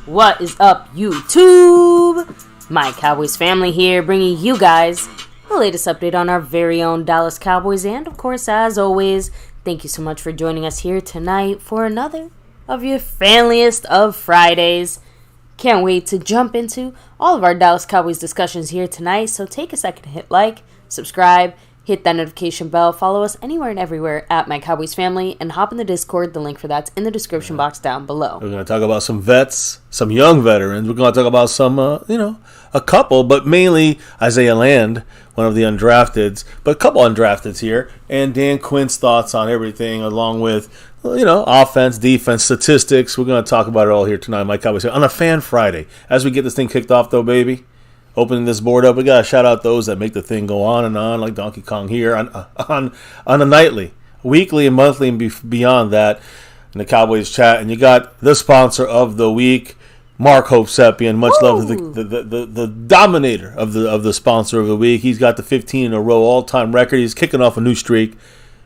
What is up, YouTube? My Cowboys family here, bringing you guys the latest update on our very own Dallas Cowboys. And of course, as always, thank you so much for joining us here tonight for another of your familiest of Fridays. Can't wait to jump into all of our Dallas Cowboys discussions here tonight. So take a second to hit like, subscribe, hit that notification bell, follow us anywhere and everywhere at My Cowboys Family, and hop in the Discord. The link for that's in the description box down below. We're going to talk about some vets, some young veterans. We're going to talk about some, a couple, but mainly Isaiah Land, one of the undrafteds, but a couple undrafteds here, and Dan Quinn's thoughts on everything, along with, offense, defense, statistics. We're going to talk about it all here tonight, My Cowboys, on a Fan Friday. As we get this thing kicked off, though, baby, opening this board up, we got to shout out those that make the thing go on and on, like Donkey Kong here, on a nightly, weekly, and monthly, and beyond that in the Cowboys chat. And you got the sponsor of the week, Mark Hovsepian. Much love to the dominator of the sponsor of the week. He's got the 15 in a row all-time record. He's kicking off a new streak.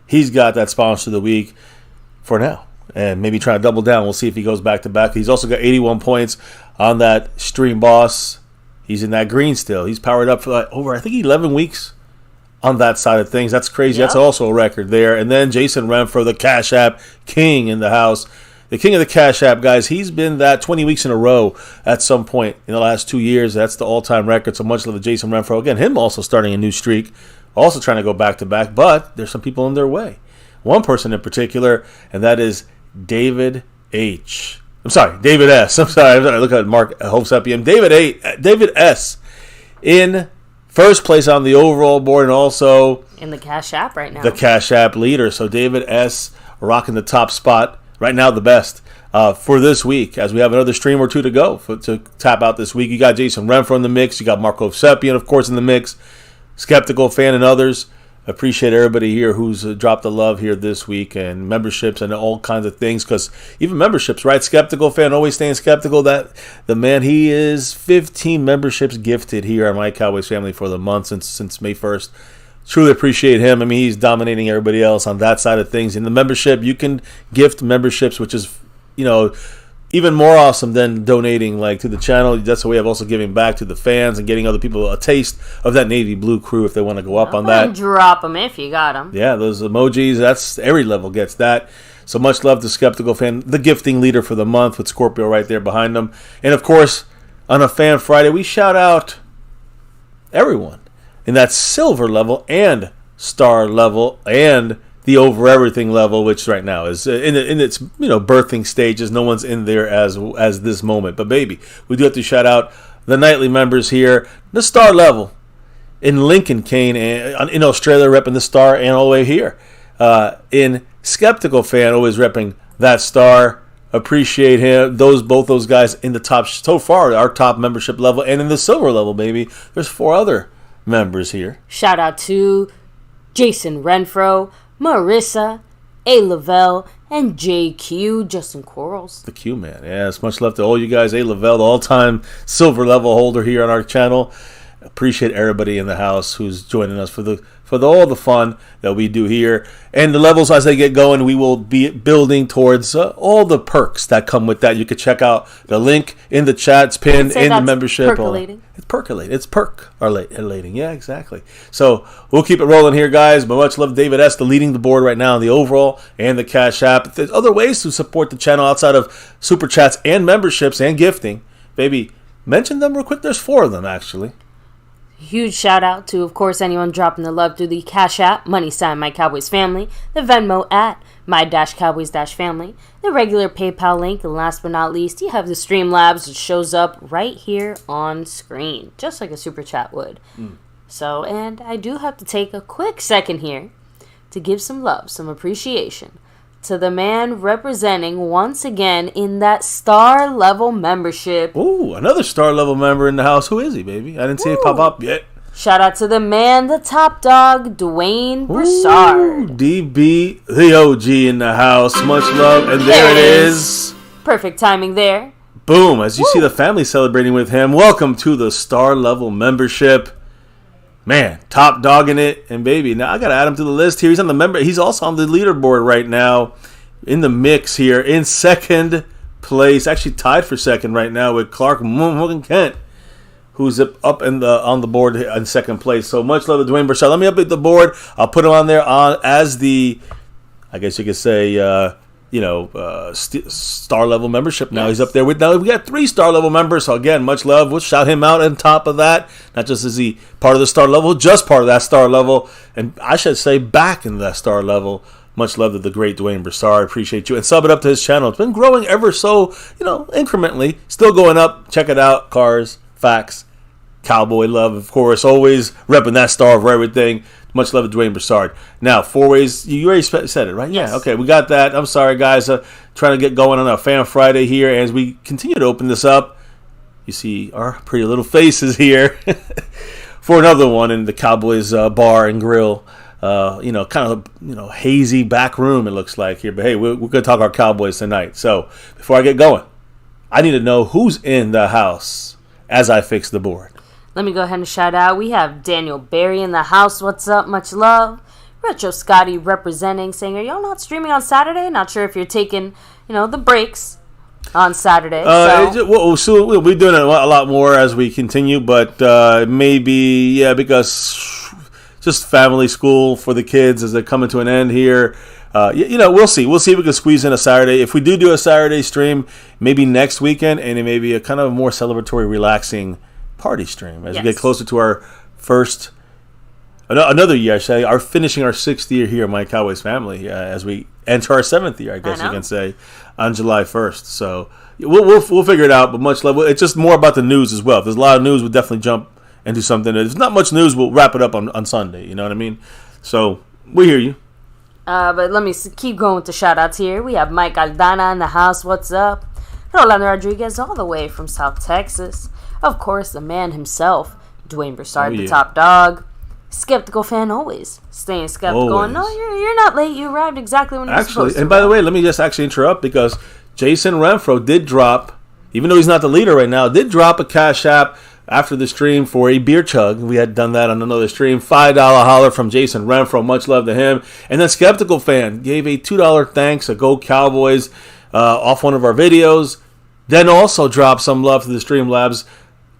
He's got that sponsor of the week for now, and maybe trying to double down. We'll see if he goes back-to-back. He's also got 81 points on that Stream Boss. He's in that green still. He's powered up for over, I think, 11 weeks on that side of things. That's crazy. Yep. That's also a record there. And then Jason Renfro, the Cash App King in the house. The king of the Cash App, guys. He's been that 20 weeks in a row at some point in the last 2 years. That's the all-time record. So much love to Jason Renfro. Again, him also starting a new streak. Also trying to go back-to-back. But there's some people in their way. One person in particular, and that is David H. I'm sorry, David S. I'm sorry. Look at Mark Hovsepian. David S. in first place on the overall board, and also in the Cash App right now. The Cash App leader. So David S. rocking the top spot right now, the best for this week. As we have another stream or two to go to tap out this week. You got Jason Renfro in the mix. You got Mark Hovsepian, of course, in the mix. Skeptical Fan and others. Appreciate everybody here who's dropped the love here this week, and memberships and all kinds of things, because even memberships, right? Skeptical Fan, always staying skeptical. That the man, he is 15 memberships gifted here on My Cowboys Family for the month since May 1st. Truly appreciate him. I mean, he's dominating everybody else on that side of things. In the membership, you can gift memberships, which is, even more awesome than donating to the channel. That's a way of also giving back to the fans and getting other people a taste of that navy blue crew if they want to go up on that. Drop them if you got them. Yeah, those emojis, that's every level gets that. So much love to Skeptical Fan, the gifting leader for the month, with Scorpio right there behind him. And of course, on a Fan Friday, we shout out everyone in that silver level and star level and the over everything level, which right now is in its birthing stages. No one's in there as this moment, but baby, we do have to shout out the nightly members here, the star level. In Lincoln Kane, in Australia, repping the star, and all the way here. In Skeptical Fan, always repping that star. Appreciate him. Both those guys in the top so far, our top membership level, and in the silver level, baby. There's 4 other members here. Shout out to Jason Renfro, Marissa, A. Lavelle, and JQ, Justin Quarles. The Q man. Yes, much love to all you guys. A. Lavelle, the all-time silver level holder here on our channel. Appreciate everybody in the house who's joining us for all the fun that we do here. And the levels, as they get going, we will be building towards all the perks that come with that. You can check out the link in the chat. It's pinned in the membership. Percolating. It's percolating. It's percolating. Yeah, exactly. So we'll keep it rolling here, guys. But much love, David S., leading the board right now in the overall and the Cash App. If there's other ways to support the channel outside of Super Chats and memberships and gifting, baby, mention them real quick. There's 4 of them, actually. Huge shout out to, of course, anyone dropping the love through the Cash App, money sign MyCowboysFamily, the Venmo at My-Cowboys-Family, the regular PayPal link, and last but not least, you have the Streamlabs, which shows up right here on screen, just like a Super Chat would. So, and I do have to take a quick second here to give some love, some appreciation to the man representing once again in that star level membership. Ooh, another star level member in the house. Who is he, baby? I didn't see it pop up yet. Shout out to the man, the top dog, Dwayne Broussard. DB, the OG in the house. Much love. And there it is. Perfect timing there. Boom. As you see the family celebrating with him. Welcome to the star level membership. Man, top dog in it. And baby, now I got to add him to the list here. He's on the member. He's also on the leaderboard right now. In the mix here. In second place. Actually tied for second right now with Clark Morgan Kent, who's up on the board in second place. So much love to Dwayne Broussard. Let me update the board. I'll put him on there as the, I guess you could say, star level membership now. Yes. He's up there with, now we got 3 star level members. So again, much love. We'll shout him out on top of that. Not just is he part of the star level, just part of that star level. And I should say back in that star level. Much love to the great Dwayne Broussard. Appreciate you. And sub it up to his channel. It's been growing ever so, incrementally. Still going up. Check it out. Cars, facts, cowboy love, of course. Always repping that star for everything. Much love to Dwayne Broussard. Now, 4 ways. You already said it, right? Yes. Yeah, okay. We got that. I'm sorry, guys. Trying to get going on our Fan Friday here. As we continue to open this up, you see our pretty little faces here for another one in the Cowboys bar and grill. Hazy back room, it looks like here. But hey, we're going to talk our Cowboys tonight. So before I get going, I need to know who's in the house as I fix the board. Let me go ahead and shout out. We have Daniel Berry in the house. What's up? Much love. Retro Scotty representing, saying, are y'all not streaming on Saturday? Not sure if you're taking, the breaks on Saturday. So we'll be doing it a lot more as we continue, but maybe, because just family school for the kids as they're coming to an end here. We'll see. We'll see if we can squeeze in a Saturday. If we do a Saturday stream, maybe next weekend, and it may be a kind of more celebratory, relaxing party stream as we get closer to our first, another year, I say, finishing our 6th year here at MyCowboysFamily as we enter our 7th year, I guess you can say, on July 1st. So we'll figure it out, but much love. It's just more about the news as well. If there's a lot of news, we'll definitely jump and do something. If there's not much news, we'll wrap it up on Sunday. You know what I mean? So we hear you. But let me keep going with the shout-outs here. We have Mike Aldana in the house. What's up? Rolando Rodriguez all the way from South Texas. Of course, the man himself, Dwayne Broussard, the top dog. Skeptical fan always. Staying skeptical. Always. No, you're not late. You arrived exactly when you're supposed to. And by the way, let me just actually interrupt because Jason Renfro did drop, even though he's not the leader right now, did drop a Cash App after the stream for a beer chug. We had done that on another stream. $5 holler from Jason Renfro. Much love to him. And then Skeptical Fan gave a $2 thanks to Go Cowboys off one of our videos. Then also dropped some love to the Streamlabs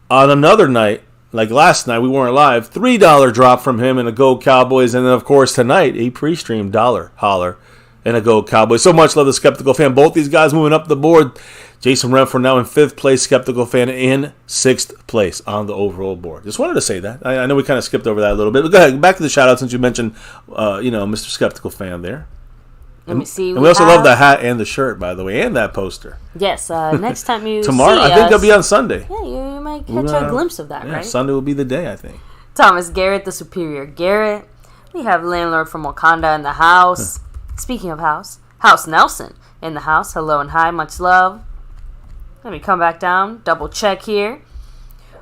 on another night. Like last night, we weren't live. $3 drop from him and a Go Cowboys. And then, of course, tonight, a pre-stream dollar holler and a Go Cowboys. So much love to Skeptical Fan. Both these guys moving up the board. Jason Renfro now in 5th place, Skeptical Fan in 6th place on the overall board. Just wanted to say that. I know we kind of skipped over that a little bit. But go ahead, back to the shout-out since you mentioned, Mr. Skeptical Fan there. Let me see. And we also love the hat and the shirt, by the way, and that poster. Yes, next time you tomorrow, see I think us, they'll be on Sunday. Yeah, you might might catch a glimpse of that, right? Sunday will be the day, I think. Thomas Garrett, the Superior Garrett. We have Landlord from Wakanda in the house. Speaking of house Nelson in the house. Hello and hi, much love. Let me come back down, double check here.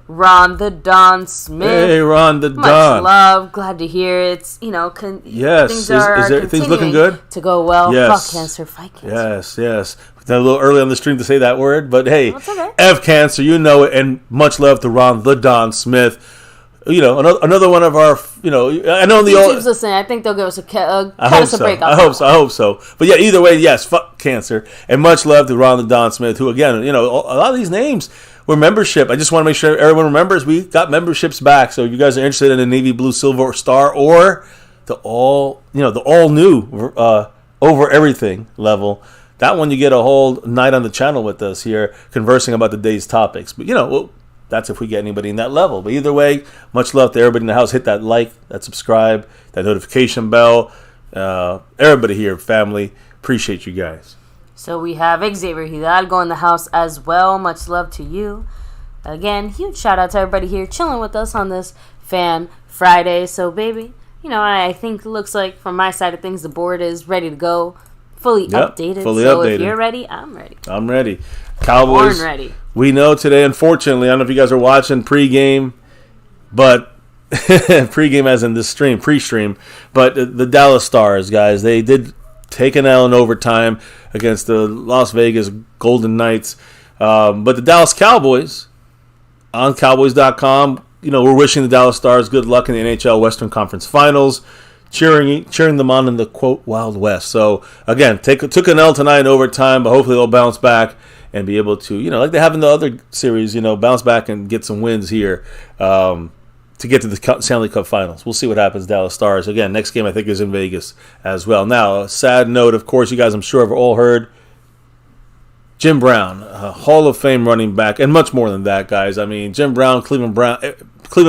Ron the Don Smith. Hey, Ron the Don. Much love. Glad to hear it's, yes. Things are things looking good? To go well. Yes. Fuck cancer, fight cancer. Yes. A little early on the stream to say that word, but hey, okay. F cancer, you know it, and much love to Ron the Don Smith. Another one of our, I know the old. Listening. I think they'll give us a break. I hope so. But yeah, either way, yes, fuck cancer, and much love to Ron the Don Smith, who again, a lot of these names were membership. I just want to make sure everyone remembers we got memberships back. So if you guys are interested in the Navy Blue Silver Star or the all new over everything level. That one you get a whole night on the channel with us here conversing about the day's topics. But that's if we get anybody in that level. But either way, much love to everybody in the house. Hit that like, that subscribe, that notification bell. Everybody here, family, appreciate you guys. So we have Xavier Hidalgo in the house as well. Much love to you. Again, huge shout out to everybody here chilling with us on this Fan Friday. So baby, I think it looks like from my side of things the board is ready to go. Fully updated. So if you're ready, I'm ready. I'm ready. Cowboys. Born ready. We know today, unfortunately, I don't know if you guys are watching pregame, but pregame as in this stream, pre-stream, but the Dallas Stars, guys, they did take an L in overtime against the Las Vegas Golden Knights. But the Dallas Cowboys, on Cowboys.com, we're wishing the Dallas Stars good luck in the NHL Western Conference Finals. Cheering them on in the, quote, Wild West. So, again, took an L tonight in overtime, but hopefully they'll bounce back and be able to, like they have in the other series, bounce back and get some wins here to get to the Stanley Cup Finals. We'll see what happens, Dallas Stars. Again, next game I think is in Vegas as well. Now, a sad note, of course, you guys I'm sure have all heard, Jim Brown, Hall of Fame running back, and much more than that, guys. I mean, Jim Brown, Cleveland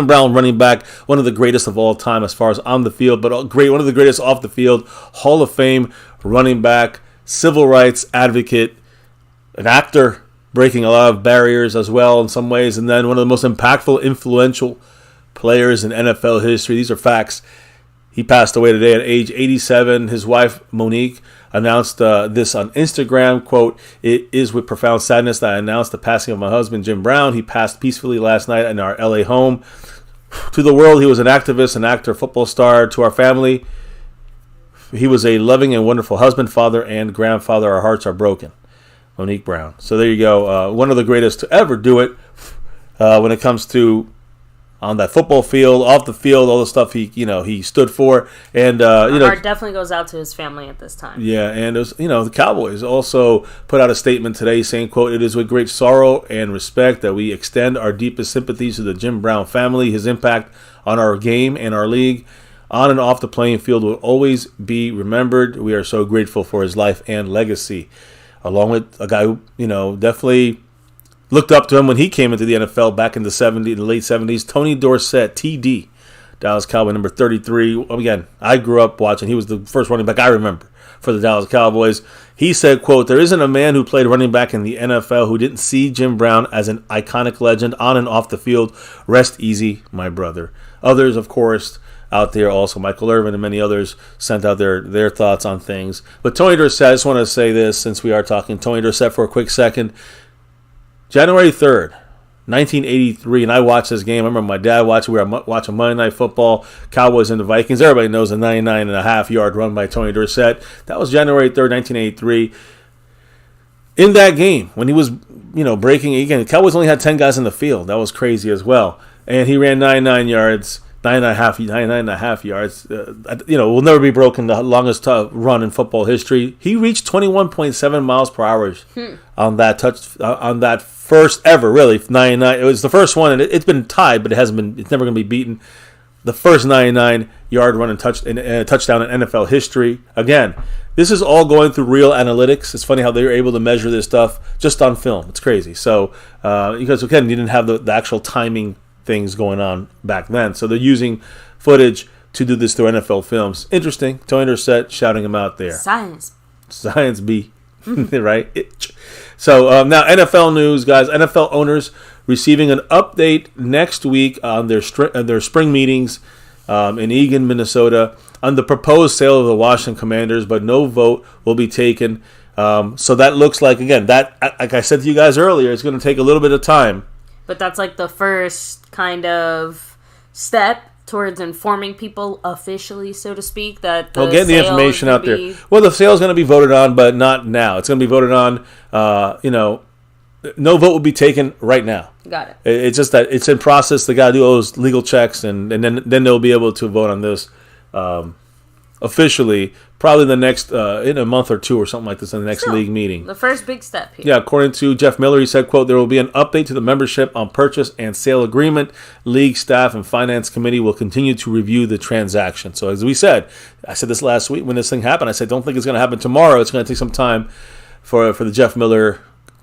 Brown running back, one of the greatest of all time as far as on the field, but one of the greatest off the field, Hall of Fame running back, civil rights advocate, an actor, breaking a lot of barriers as well in some ways, and then one of the most impactful, influential players in NFL history. These are facts. He passed away today at age 87. His wife, Monique, announced this on Instagram, quote, "It is with profound sadness that I announced the passing of my husband, Jim Brown. He passed peacefully last night in our LA home. To the world, he was an activist, an actor, football star. To our family, he was a loving and wonderful husband, father, and grandfather. Our hearts are broken." Monique Brown. So there you go. One of the greatest to ever do it when it comes to on that football field, off the field, all the stuff he stood for, and Our heart definitely goes out to his family at this time. Yeah, and it was, the Cowboys also put out a statement today saying, quote, "It is with great sorrow and respect that we extend our deepest sympathies to the Jim Brown family. His impact on our game and our league, on and off the playing field, will always be remembered. We are so grateful for his life and legacy." Along with a guy who, definitely looked up to him when he came into the NFL back in the late 70s, Tony Dorsett, TD, Dallas Cowboy number 33. Again, I grew up watching. He was the first running back I remember for the Dallas Cowboys. He said, quote, "There isn't a man who played running back in the NFL who didn't see Jim Brown as an iconic legend on and off the field. Rest easy, my brother." Others, of course, out there also, Michael Irvin and many others sent out their thoughts on things. But Tony Dorsett, I just want to say this since we are talking Tony Dorsett for a quick second. January 3rd, 1983, and I watched this game. I remember my dad watching. We were watching Monday Night Football, Cowboys and the Vikings. Everybody knows the 99.5-yard run by Tony Dorsett. That was January 3rd, 1983. In that game, when he was, breaking, again, the Cowboys only had 10 guys in the field. That was crazy as well. And he ran 99 yards. 99.5 yards. Will never be broken. The longest run in football history. He reached 21.7 miles per hour on that first ever. Really, 99. It was the first one, and it's been tied, but it's never going to be beaten. The first 99-yard run and touchdown in NFL history. Again, this is all going through real analytics. It's funny how they were able to measure this stuff just on film. It's crazy. So because again, you didn't have the actual timing things going on back then. So they're using footage to do this through NFL films. Interesting. Tony Dorsett shouting him out there. Science B. Right? So now NFL news, guys. NFL owners receiving an update next week on their spring meetings in Eagan, Minnesota, on the proposed sale of the Washington Commanders, but no vote will be taken. So that looks like, again, that, like I said to you guys earlier, it's going to take a little bit of time. But that's like the first kind of step towards informing people officially, so to speak, that the getting the information out there. Well, the sale is going to be voted on, but not now. It's going to be voted on, no vote will be taken right now. Got it. It's just that it's in process. They got to do all those legal checks, and then they'll be able to vote on this officially, probably in the next in a month or two or something like this in the next league meeting. The first big step here. Yeah, according to Jeff Miller, he said, quote, there will be an update to the membership on purchase and sale agreement. League staff and finance committee will continue to review the transaction. So as we said, I said this last week when this thing happened, I said, don't think it's going to happen tomorrow. It's going to take some time for the Jeff Miller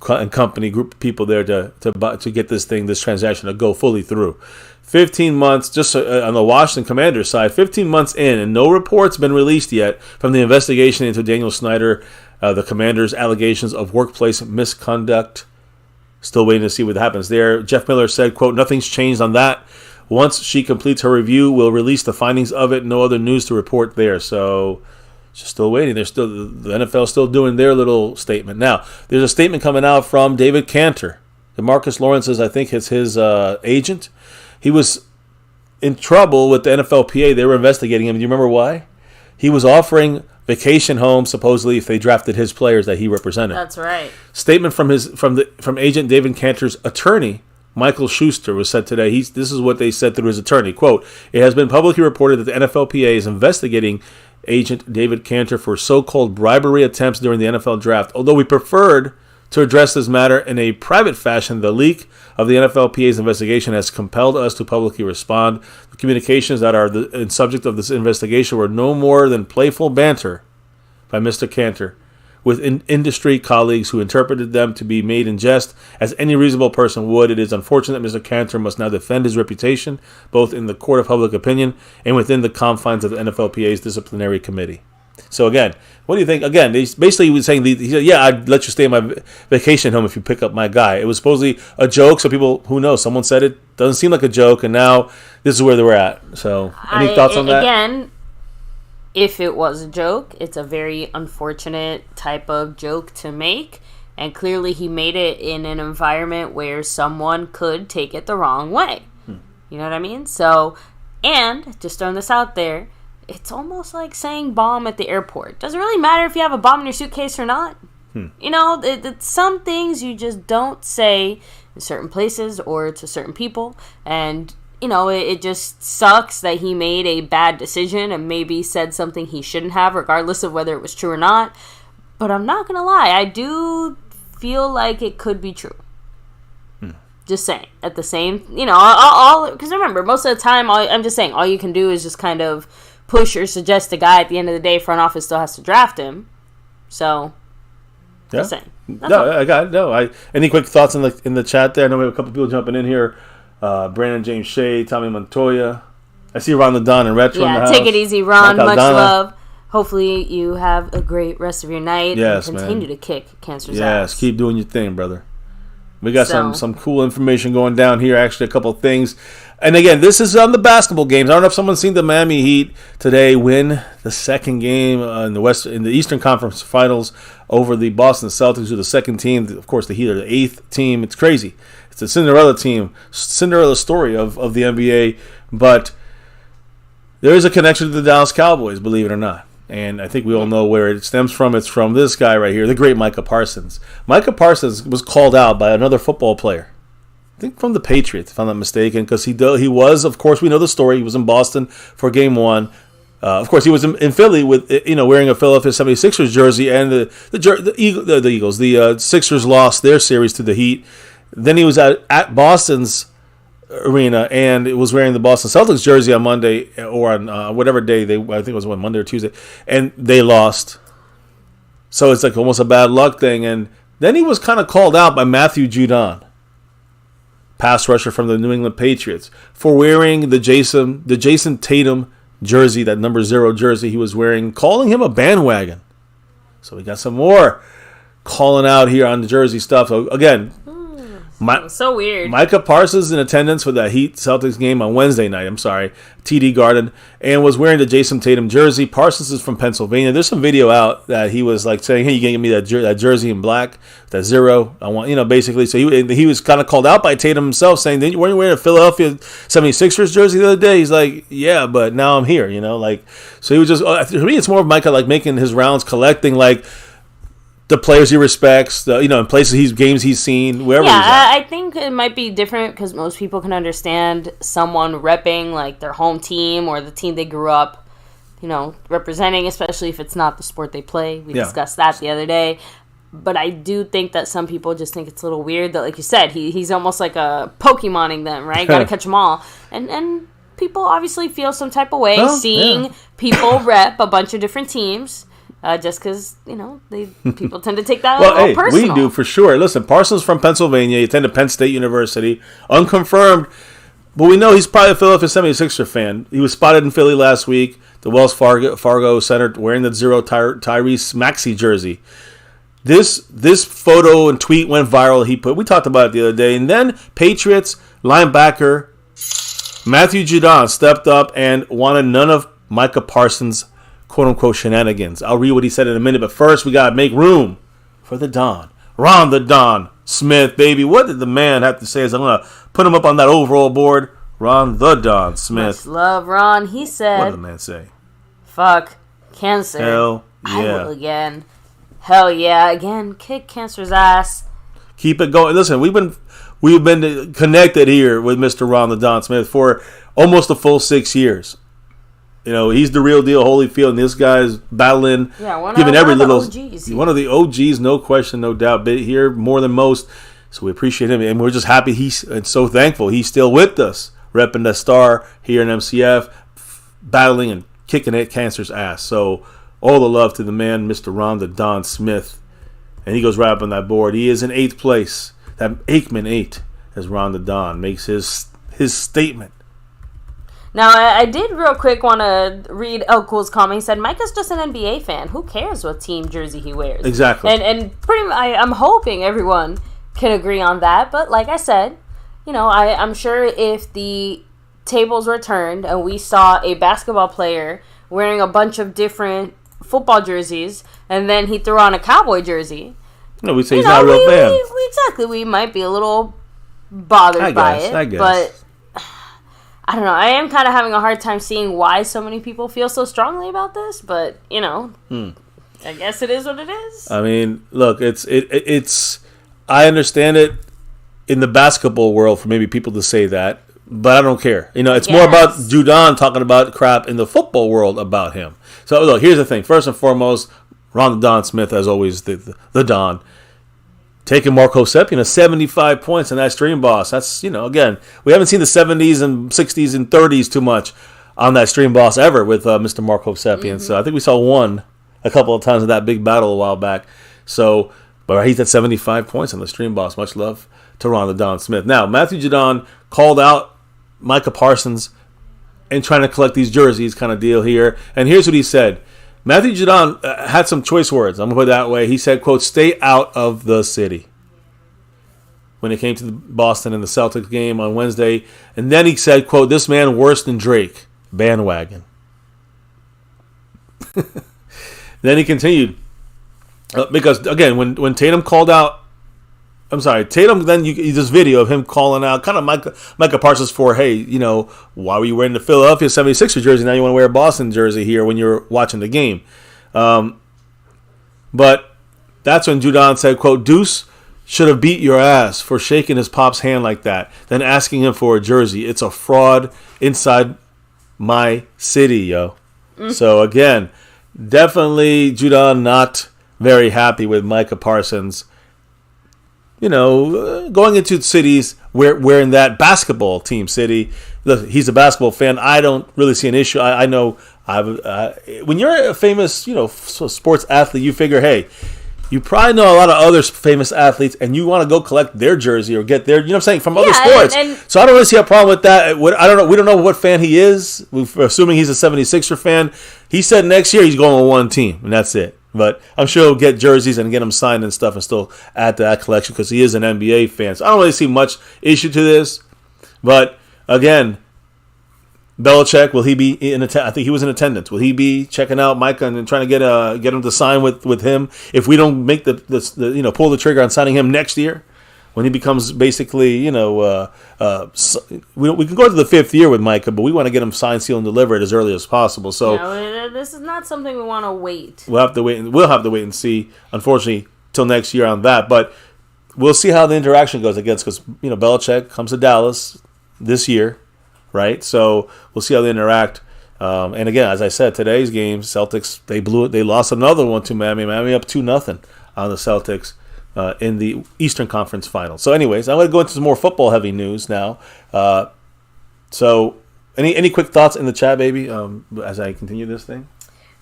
and company group of people there to get this transaction to go fully through. 15 months, just on the Washington Commanders side, 15 months in, and no reports been released yet from the investigation into Daniel Snyder, the Commanders' allegations of workplace misconduct. Still waiting to see what happens there. Jeff Miller said, quote, nothing's changed on that. Once she completes her review, we'll release the findings of it. No other news to report there. So just still waiting. The NFL still doing their little statement. Now, there's a statement coming out from David Cantor. DeMarcus Lawrence is, I think, his agent. He was in trouble with the NFLPA. They were investigating him. Do you remember why? He was offering vacation homes, supposedly, if they drafted his players that he represented. That's right. Statement from agent David Cantor's attorney, Michael Schuster, was said today. This is what they said through his attorney. Quote, it has been publicly reported that the NFLPA is investigating agent David Cantor for so-called bribery attempts during the NFL draft. Although we preferred to address this matter in a private fashion, the leak of the NFLPA's investigation has compelled us to publicly respond. The communications that are the subject of this investigation were no more than playful banter by Mr. Cantor with industry colleagues who interpreted them to be made in jest, as any reasonable person would. It is unfortunate that Mr. Cantor must now defend his reputation, both in the court of public opinion and within the confines of the NFLPA's disciplinary committee. So again, what do you think? Again, he was saying, he said, yeah, I'd let you stay in my vacation home if you pick up my guy. It was supposedly a joke, so people, who knows, someone said it, doesn't seem like a joke, and now this is where they were at. So any thoughts on that? Again, if it was a joke, it's a very unfortunate type of joke to make, and clearly he made it in an environment where someone could take it the wrong way. You know what I mean? So, and just throwing this out there, it's almost like saying bomb at the airport. Doesn't really matter if you have a bomb in your suitcase or not. You know, some things you just don't say in certain places or to certain people. And, you know, it just sucks that he made a bad decision and maybe said something he shouldn't have, regardless of whether it was true or not. But I'm not going to lie. I do feel like it could be true. Just saying. At the same, you know, because remember, most of the time, I'm just saying, all you can do is just kind of push or suggest a guy. At the end of the day, front office still has to draft him. So, yeah. Just saying. Any quick thoughts in the chat there? I know we have a couple people jumping in here. Brandon James Shea, Tommy Montoya. I see Ron the Don and Retro in the house. Take it easy, Ron. Much love. Hopefully you have a great rest of your night. Yes, and continue to kick cancer's ass. Yes, keep doing your thing, brother. We got some cool information going down here. Actually, a couple of things. And again, this is on the basketball games. I don't know if someone's seen the Miami Heat today win the second game in the Eastern Conference Finals over the Boston Celtics, who are the second team. Of course, the Heat are the 8th team. It's crazy. It's a Cinderella team, Cinderella story of the NBA. But there is a connection to the Dallas Cowboys, believe it or not. And I think we all know where it stems from. It's from this guy right here, the great Micah Parsons. Micah Parsons was called out by another football player, I think from the Patriots, if I'm not mistaken, because he was, of course, we know the story. He was in Boston for Game 1. Of course, he was in Philly with, wearing a Philadelphia 76ers jersey, and the Eagles, the Sixers lost their series to the Heat. Then he was at Boston's arena, and it was wearing the Boston Celtics jersey on Monday or on whatever day I think it was Monday or Tuesday, and they lost. So it's like almost a bad luck thing. And then he was kind of called out by Matthew Judon, pass rusher from the New England Patriots, for wearing the Jason Tatum jersey, that number 0 jersey he was wearing, calling him a bandwagon. So we got some more calling out here on the jersey stuff. So again, So weird. Micah Parsons in attendance for that Heat Celtics game on Wednesday night. TD Garden, and was wearing the Jason Tatum jersey. Parsons is from Pennsylvania. There's some video out that he was like saying, "Hey, you can give me that jersey in black, that 0. I want, basically." So he was kind of called out by Tatum himself, saying, "Weren't you wearing a Philadelphia 76ers jersey the other day?" He's like, "Yeah, but now I'm here." So he was just. For me, it's more of Micah like making his rounds, collecting like the players he respects, in places games he's seen, wherever he's at. I think it might be different because most people can understand someone repping like their home team or the team they grew up, representing, especially if it's not the sport they play. We discussed that the other day. But I do think that some people just think it's a little weird that, like you said, he's almost like a Pokemoning them, right? Got to catch them all. And people obviously feel some type of way seeing people rep a bunch of different teams. Just because, people tend to take that a little personal. We do for sure. Listen, Parsons from Pennsylvania. He attended Penn State University. Unconfirmed, but we know he's probably a Philadelphia 76er fan. He was spotted in Philly last week, the Wells Fargo Center, wearing the 0 Tyrese Maxey jersey. This photo and tweet went viral. We talked about it the other day. And then Patriots linebacker Matthew Judon stepped up and wanted none of Micah Parsons' quote-unquote shenanigans. I'll read what he said in a minute, but first we got to make room for the Don. Ron the Don Smith, baby. What did the man have to say as I'm going to put him up on that overall board? Ron the Don Smith. Much love, Ron. He said... What did the man say? Fuck cancer. Hell yeah. I will again. Hell yeah. Again, kick cancer's ass. Keep it going. Listen, we've been connected here with Mr. Ron the Don Smith for almost a full 6 years. He's the real deal, Holyfield, and this guy's battling, giving every little OGs, one of the OGs, no question, no doubt, but here more than most. So we appreciate him, and we're just happy and so thankful he's still with us, repping the star here in MCF, battling and kicking at cancer's ass. So all the love to the man, Mr. Ron the Don Smith, and he goes right up on that board. He is in 8th place. That Aikman 8, as Ron the Don makes his statement. Now, I did real quick want to read El Cool's comment. He said, Micah's just an NBA fan. Who cares what team jersey he wears? Exactly. And pretty much, I'm hoping everyone can agree on that. But like I said, I'm sure if the tables were turned and we saw a basketball player wearing a bunch of different football jerseys and then he threw on a Cowboy jersey. We say he's not a real fan. Exactly. We might be a little bothered by it. I guess. But I don't know. I am kind of having a hard time seeing why so many people feel so strongly about this, but I guess it is what it is. I mean, look, it's. I understand it in the basketball world for maybe people to say that, but I don't care. It's more about Judon talking about crap in the football world about him. So look, here's the thing. First and foremost, Ron the Don Smith, as always, the Don. Taking Marco Sepien 75 points in that Stream Boss. That's, again, we haven't seen the 70s and 60s and 30s too much on that Stream Boss ever with Mr. Marco Sepien. So I think we saw one a couple of times in that big battle a while back. So, but he's at 75 points on the Stream Boss. Much love to Ron the Don Smith. Now, Matthew Judon called out Micah Parsons and trying to collect these jerseys kind of deal here. And here's what he said. Matthew Judon had some choice words. I'm going to put it that way. He said, quote, stay out of the city. When it came to the Boston and the Celtics game on Wednesday. And then he said, quote, this man worse than Drake. Bandwagon. Then he continued. Because, again, when Tatum called out, Tatum, then this video of him calling out kind of Micah Parsons for, hey, why were you wearing the Philadelphia 76er jersey? Now you want to wear a Boston jersey here when you're watching the game. But that's when Judon said, quote, Deuce should have beat your ass for shaking his pop's hand like that, then asking him for a jersey. It's a fraud inside my city, yo. So, again, definitely Judon not very happy with Micah Parsons going into cities where in that basketball team city, look, he's a basketball fan. I don't really see an issue. I know when you're a famous, sports athlete, you figure, hey, you probably know a lot of other famous athletes, and you want to go collect their jersey or get their, what I'm saying, from other sports. So I don't really see a problem with that. I don't know. We don't know what fan he is. We're assuming he's a 76er fan. He said next year he's going with one team, and that's it. But I'm sure he'll get jerseys and get them signed and stuff and still add to that collection because he is an NBA fan. So I don't really see much issue to this. But, again, Belichick, will he be in attendance? I think he was in attendance. Will he be checking out Micah and trying to get him to sign with him if we don't make the pull the trigger on signing him next year? When he becomes basically, we can go to the 5th year with Micah, but we want to get him signed, sealed, and delivered as early as possible. So this is not something we want to wait. We'll have to wait. We'll have to wait and see. Unfortunately, till next year on that. But we'll see how the interaction goes against because Belichick comes to Dallas this year, right? So we'll see how they interact. And again, as I said, today's game, Celtics they blew it. They lost another one to Miami. Miami up 2-0 on the Celtics. In the Eastern Conference Finals. So anyways, I'm going to go into some more football-heavy news now. So any quick thoughts in the chat, baby, as I continue this thing?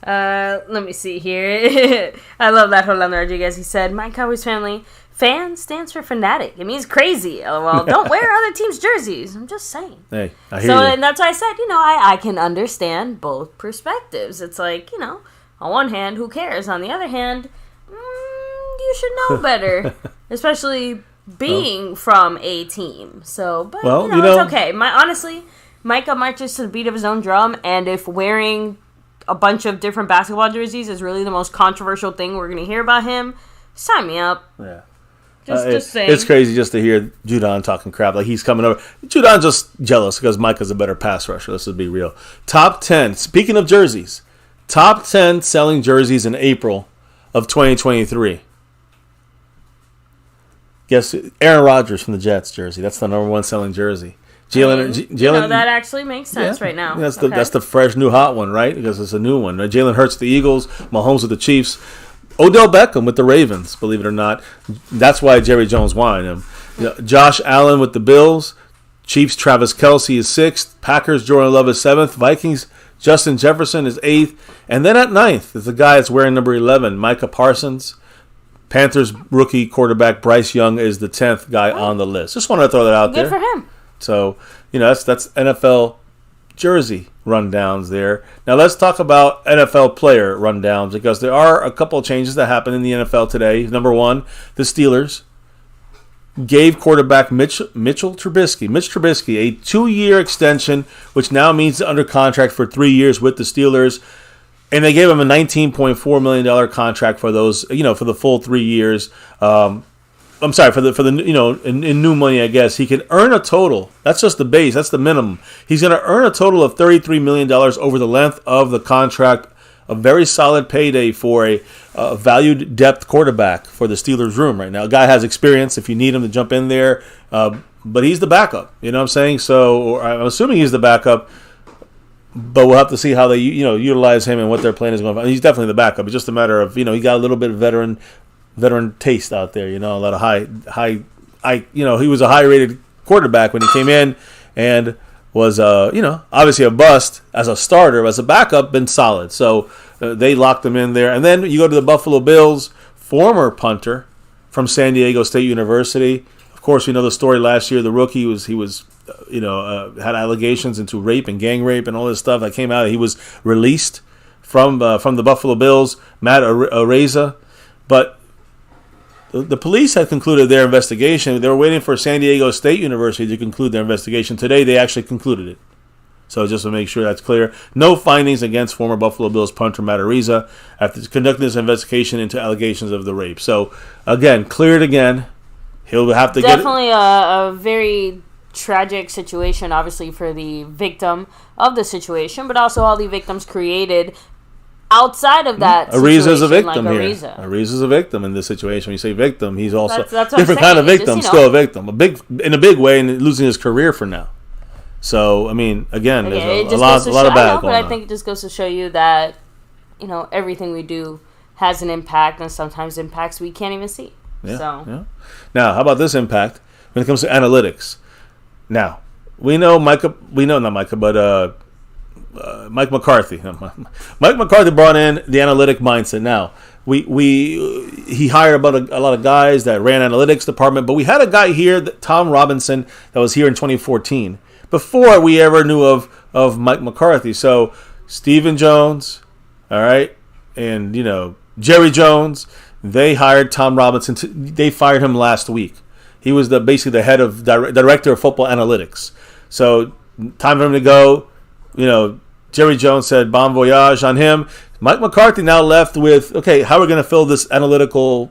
Let me see here. I love that Rolando Rodriguez. He said, "My Cowboys family fan stands for fanatic. It means crazy. LOL. Don't wear other teams' jerseys." I'm just saying. Hey, I hear you. And that's why I said, I can understand both perspectives. It's like, on one hand, who cares? On the other hand, you should know better, especially being from a team. So, but it's okay. Honestly, Micah marches to the beat of his own drum, and if wearing a bunch of different basketball jerseys is really the most controversial thing we're going to hear about him, sign me up. Yeah. Just saying. It's crazy just to hear Judon talking crap. Like he's coming over. Judon's just jealous because Micah's a better pass rusher. Let's just be real. Top 10. Speaking of jerseys, top 10 selling jerseys in April of 2023. Guess Aaron Rodgers from the Jets jersey. That's the number 1 selling jersey. Jalen, that actually makes sense right now. That's the fresh new hot one, right? Because it's a new one. Jalen Hurts with the Eagles, Mahomes with the Chiefs, Odell Beckham with the Ravens. Believe it or not, that's why Jerry Jones wanted him. Josh Allen with the Bills, Chiefs Travis Kelce is 6th, Packers Jordan Love is 7th, Vikings Justin Jefferson is 8th, and then at 9th is the guy that's wearing number 11, Micah Parsons. Panthers rookie quarterback Bryce Young is the 10th guy on the list. Just wanted to throw that out there. Good for him. So, that's NFL jersey rundowns there. Now let's talk about NFL player rundowns because there are a couple of changes that happened in the NFL today. Number 1, the Steelers gave quarterback Mitch Trubisky a 2-year extension, which now means he's under contract for 3 years with the Steelers. And they gave him a $19.4 million contract for those, for the full 3 years. I'm sorry, for the in new money, I guess. He can earn a total. That's just the base. That's the minimum. He's going to earn a total of $33 million over the length of the contract. A very solid payday for a valued depth quarterback for the Steelers room right now. A guy has experience if you need him to jump in there. But he's the backup. You know what I'm saying? So I'm assuming he's the backup. But we'll have to see how they, utilize him and what their plan is going to be. He's definitely the backup. It's just a matter of, he got a little bit of veteran taste out there. A lot of high. He was a high-rated quarterback when he came in, and was, obviously a bust as a starter. As a backup, been solid. So they locked him in there. And then you go to the Buffalo Bills, former punter from San Diego State University. Of course, we know the story last year. The rookie had allegations into rape and gang rape and all this stuff that came out. He was released from the Buffalo Bills, Matt Araiza. But the police had concluded their investigation. They were waiting for San Diego State University to conclude their investigation. Today, they actually concluded it. So just to make sure that's clear, no findings against former Buffalo Bills punter Matt Araiza after conducting this investigation into allegations of the rape. So, again, cleared again. He'll have to definitely a very tragic situation, obviously, for the victim of the situation, but also all the victims created outside of that Ariza's a victim like here. Ariza. Ariza's a victim in this situation. When you say victim, he's also that's different kind of victim, still a victim. In a big way, and losing his career for now. So, again, there's a lot of bad going on. But I think it just goes to show you that, everything we do has an impact, and sometimes impacts we can't even see. Yeah. Now, how about this impact when it comes to analytics? Now, Mike McCarthy. Mike McCarthy brought in the analytic mindset. Now, he hired about a lot of guys that ran analytics department, but we had a guy here, Tom Robinson, that was here in 2014 before we ever knew of Mike McCarthy. So Stephen Jones, all right, and Jerry Jones, they hired Tom Robinson. They fired him last week. He was basically the head of director of football analytics. So time for him to go. Jerry Jones said bon voyage on him. Mike McCarthy now left with, okay, how are we going to fill this analytics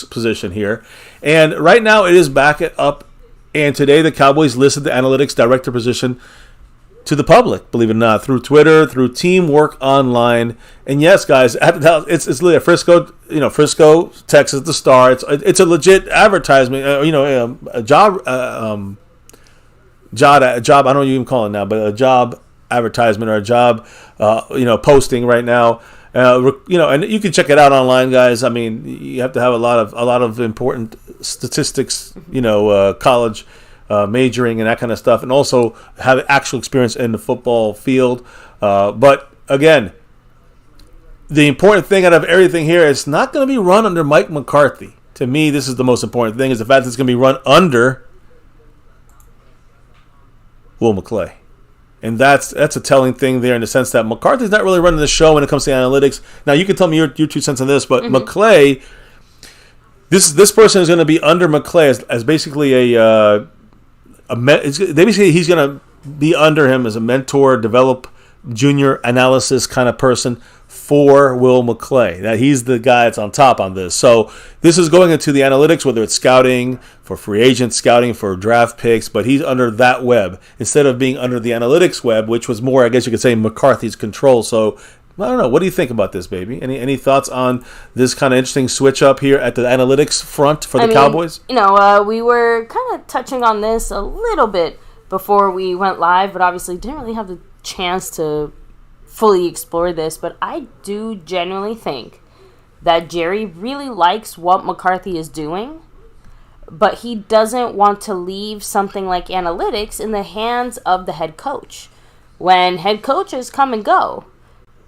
position here? And right now it is back up. And today the Cowboys listed the analytics director position to the public, believe it or not, through Twitter, through Teamwork Online. And yes, guys, it's literally Frisco, Texas, the Star. It's a legit advertisement, a job, I don't know what you can call it now, but a job advertisement or a job, posting right now. And you can check it out online, guys. I mean, you have to have a lot of important statistics, college majoring and that kind of stuff, and also have actual experience in the football field. But again, the important thing out of everything here is not going to be run under Mike McCarthy. To me, this is the most important thing, is the fact that it's going to be run under Will McClay. And that's a telling thing there, in the sense that McCarthy's not really running the show when it comes to analytics. Now, you can tell me your 2 cents on this, but McClay, this person is going to be under McClay as basically basically he's going to be under him as a mentor, develop junior analysis kind of person for Will McClay. That he's the guy that's on top on this. So this is going into the analytics, whether it's scouting for free agents, scouting for draft picks, but he's under that web instead of being under the analytics web, which was more, I guess you could say, McCarthy's control. So I don't know. What do you think about this, baby? Any thoughts on this kind of interesting switch up here at the analytics front for the Cowboys? We were kind of touching on this a little bit before we went live, but obviously didn't really have the chance to fully explore this. But I do genuinely think that Jerry really likes what McCarthy is doing, but he doesn't want to leave something like analytics in the hands of the head coach. When head coaches come and go,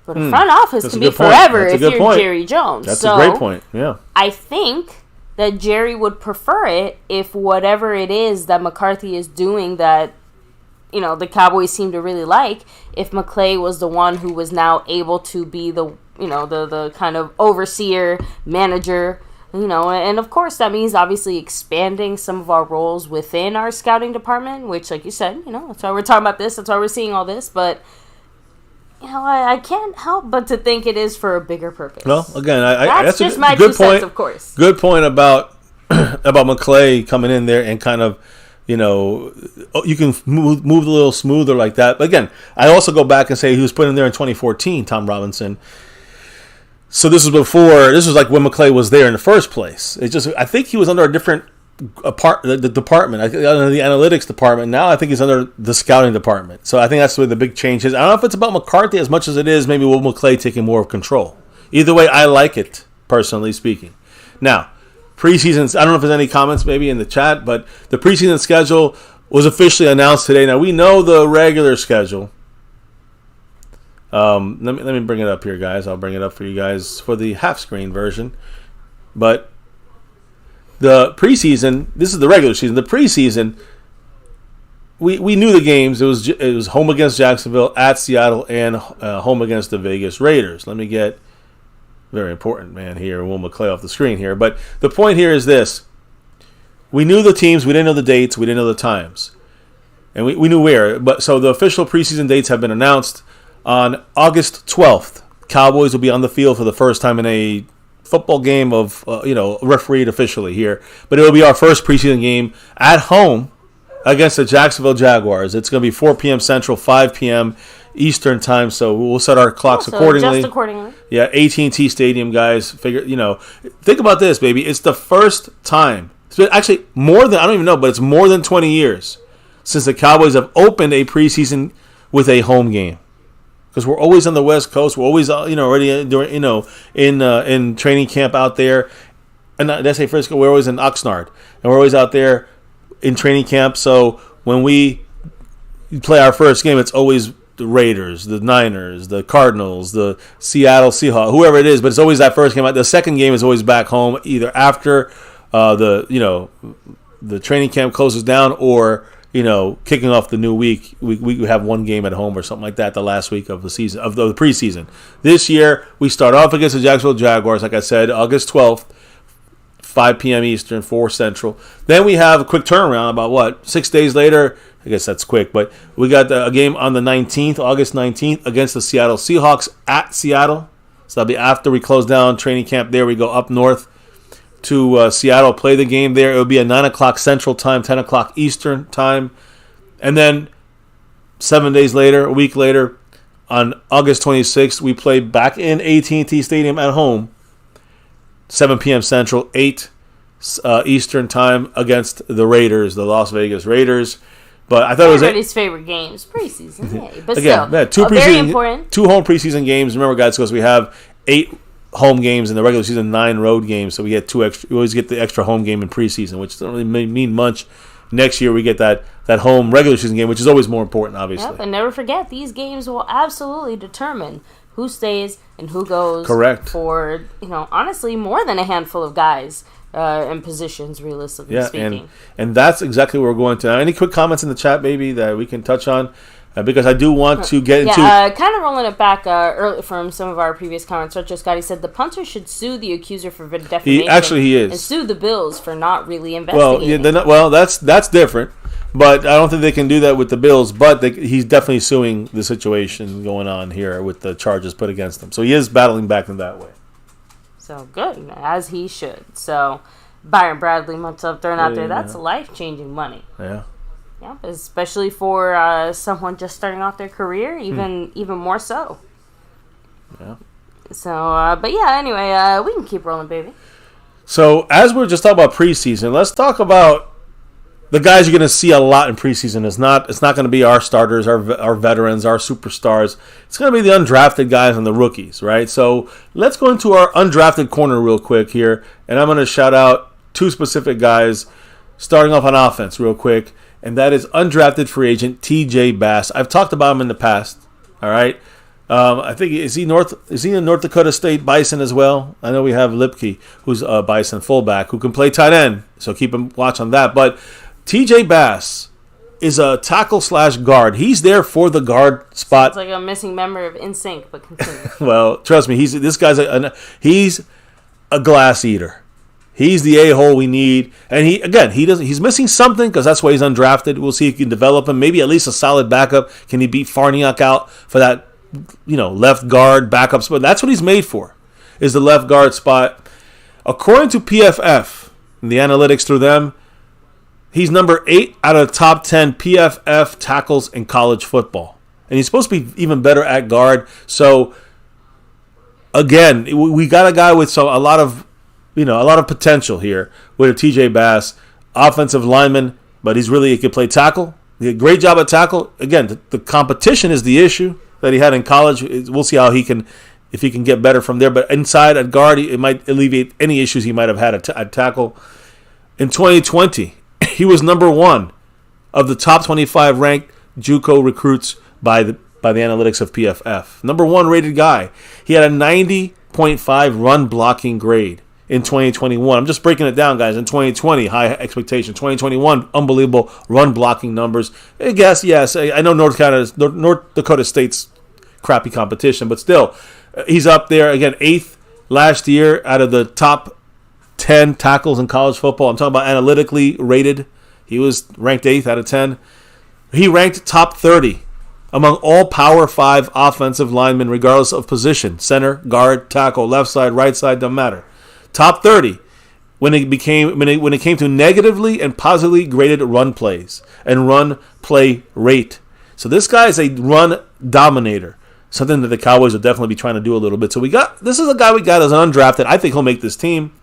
but a front office can be forever if you're Jerry Jones. That's a great point, yeah. I think that Jerry would prefer it if whatever it is that McCarthy is doing that, the Cowboys seem to really like, if McClay was the one who was now able to be the kind of overseer, manager, and of course that means obviously expanding some of our roles within our scouting department, which, like you said, that's why we're talking about this, that's why we're seeing all this, but I can't help but to think it is for a bigger purpose. Well, again, that's just my 2 cents, of course. Good point about McClay coming in there and kind of, you can move a little smoother like that. But again, I also go back and say he was put in there in 2014, Tom Robinson. So this was like when McClay was there in the first place. I think he was under a different the department, under the analytics department. Now I think he's under the scouting department. So I think that's where the big change is. I don't know if it's about McCarthy as much as it is maybe Will McClay taking more of control. Either way, I like it, personally speaking. Now, preseason, I don't know if there's any comments maybe in the chat, but the preseason schedule was officially announced today. Now, we know the regular schedule. Let me bring it up here, guys. I'll bring it up for you guys for the half-screen version. But the preseason, this is the regular season. The preseason, we knew the games. It was home against Jacksonville, at Seattle, and home against the Vegas Raiders. Let me get, very important, man, here. Will McClay off the screen here. But the point here is this. We knew the teams. We didn't know the dates. We didn't know the times. And we knew where. But so the official preseason dates have been announced. On August 12th, Cowboys will be on the field for the first time in a football game of, refereed officially here. But it will be our first preseason game at home against the Jacksonville Jaguars. It's going to be 4 p.m. Central, 5 p.m. Eastern time, so we'll set our clocks accordingly. Just accordingly. Yeah, AT&T Stadium, guys. Think about this, baby. It's the first time. It's been actually more than, I don't even know, but it's more than 20 years since the Cowboys have opened a preseason with a home game. Because we're always on the West Coast, we're always already during in training camp out there, and that's say Frisco. We're always in Oxnard, and we're always out there in training camp. So when we play our first game, it's always the Raiders, the Niners, the Cardinals, the Seattle Seahawks, whoever it is. But it's always that first game. The second game is always back home, either after the training camp closes down, or kicking off the new week, we have one game at home or something like that the last week of the season, of the preseason. This year, we start off against the Jacksonville Jaguars, like I said, August 12th, 5 p.m. Eastern, 4 Central. Then we have a quick turnaround about, 6 days later? I guess that's quick, but we got a game on the 19th, August 19th, against the Seattle Seahawks at Seattle. So that'll be after we close down training camp there. We go up north to Seattle, play the game there. It will be at 9 o'clock Central Time, 10 o'clock Eastern Time. And then 7 days later, a week later, on August 26th, we play back in AT&T Stadium at home, 7 p.m. Central, 8 Eastern Time against the Raiders, the Las Vegas Raiders. But I thought everybody's favorite games, preseason, yay. But again, still, very important. 2 home preseason games. Remember, guys, because we have 8 home games in the regular season, 9 road games, so we get 2 extra. We always get the extra home game in preseason, which doesn't really mean much. Next year, we get that home regular season game, which is always more important, obviously. Yep, and never forget, these games will absolutely determine who stays and who goes. Correct. For, honestly, more than a handful of guys and positions, realistically speaking. And that's exactly where we're going to. Now, any quick comments in the chat, baby, that we can touch on? Because I do want to get into... kind of rolling it back early from some of our previous comments. Retro Scotty said the punter should sue the accuser for defamation. He is. And sue the Bills for not really investigating. That's different. But I don't think they can do that with the Bills. But he's definitely suing the situation going on here with the charges put against him. So he is battling back in that way. So good, as he should. So Byron Bradley months up throwing out there. That's life-changing money. Yeah. Yeah, especially for someone just starting off their career, even more so. Yeah. So, but yeah, anyway, we can keep rolling, baby. So, as we're just talking about preseason, let's talk about the guys you're going to see a lot in preseason. It's not going to be our starters, our veterans, our superstars. It's going to be the undrafted guys and the rookies, right? So, let's go into our undrafted corner real quick here, and I'm going to shout out 2 specific guys, starting off on offense real quick. And that is undrafted free agent T.J. Bass. I've talked about him in the past. All right, I think is he in North Dakota State Bison as well? I know we have Lipke, who's a Bison fullback who can play tight end. So keep him watch on that. But T.J. Bass is a tackle/guard. He's there for the guard spot. It's like a missing member of NSYNC, but continue. Well, trust me, he's a glass eater. He's the a-hole we need, and he's missing something because that's why he's undrafted. We'll see if he can develop him. Maybe at least a solid backup. Can he beat Farniok out for that, left guard backup spot? That's what he's made for, is the left guard spot. According to PFF, and the analytics through them, he's number 8 out of the top 10 PFF tackles in college football, and he's supposed to be even better at guard. So, again, we got a guy with a lot of potential here with a TJ Bass, offensive lineman, but he can play tackle. He did a great job at tackle. Again, the competition is the issue that he had in college. We'll see if he can get better from there. But inside at guard, it might alleviate any issues he might have had at tackle. In 2020, he was number 1 of the top 25 ranked JUCO recruits by the analytics of PFF. Number 1 rated guy. He had a 90.5 run blocking grade. In 2021, I'm just breaking it down, guys. In 2020, high expectation. 2021, unbelievable run blocking numbers. I guess, yes, I know North Dakota State's crappy competition, but still, he's up there again. 8th last year out of the top 10 tackles in college football. I'm talking about analytically rated. He was ranked 8th out of 10. He ranked top 30 among all Power 5 offensive linemen, regardless of position: center, guard, tackle, left side, right side, doesn't matter. Top 30 when it came to negatively and positively graded run plays and run play rate. So this guy is a run dominator, something that the Cowboys will definitely be trying to do a little bit. So this is a guy we got as an undrafted. I think he'll make this team,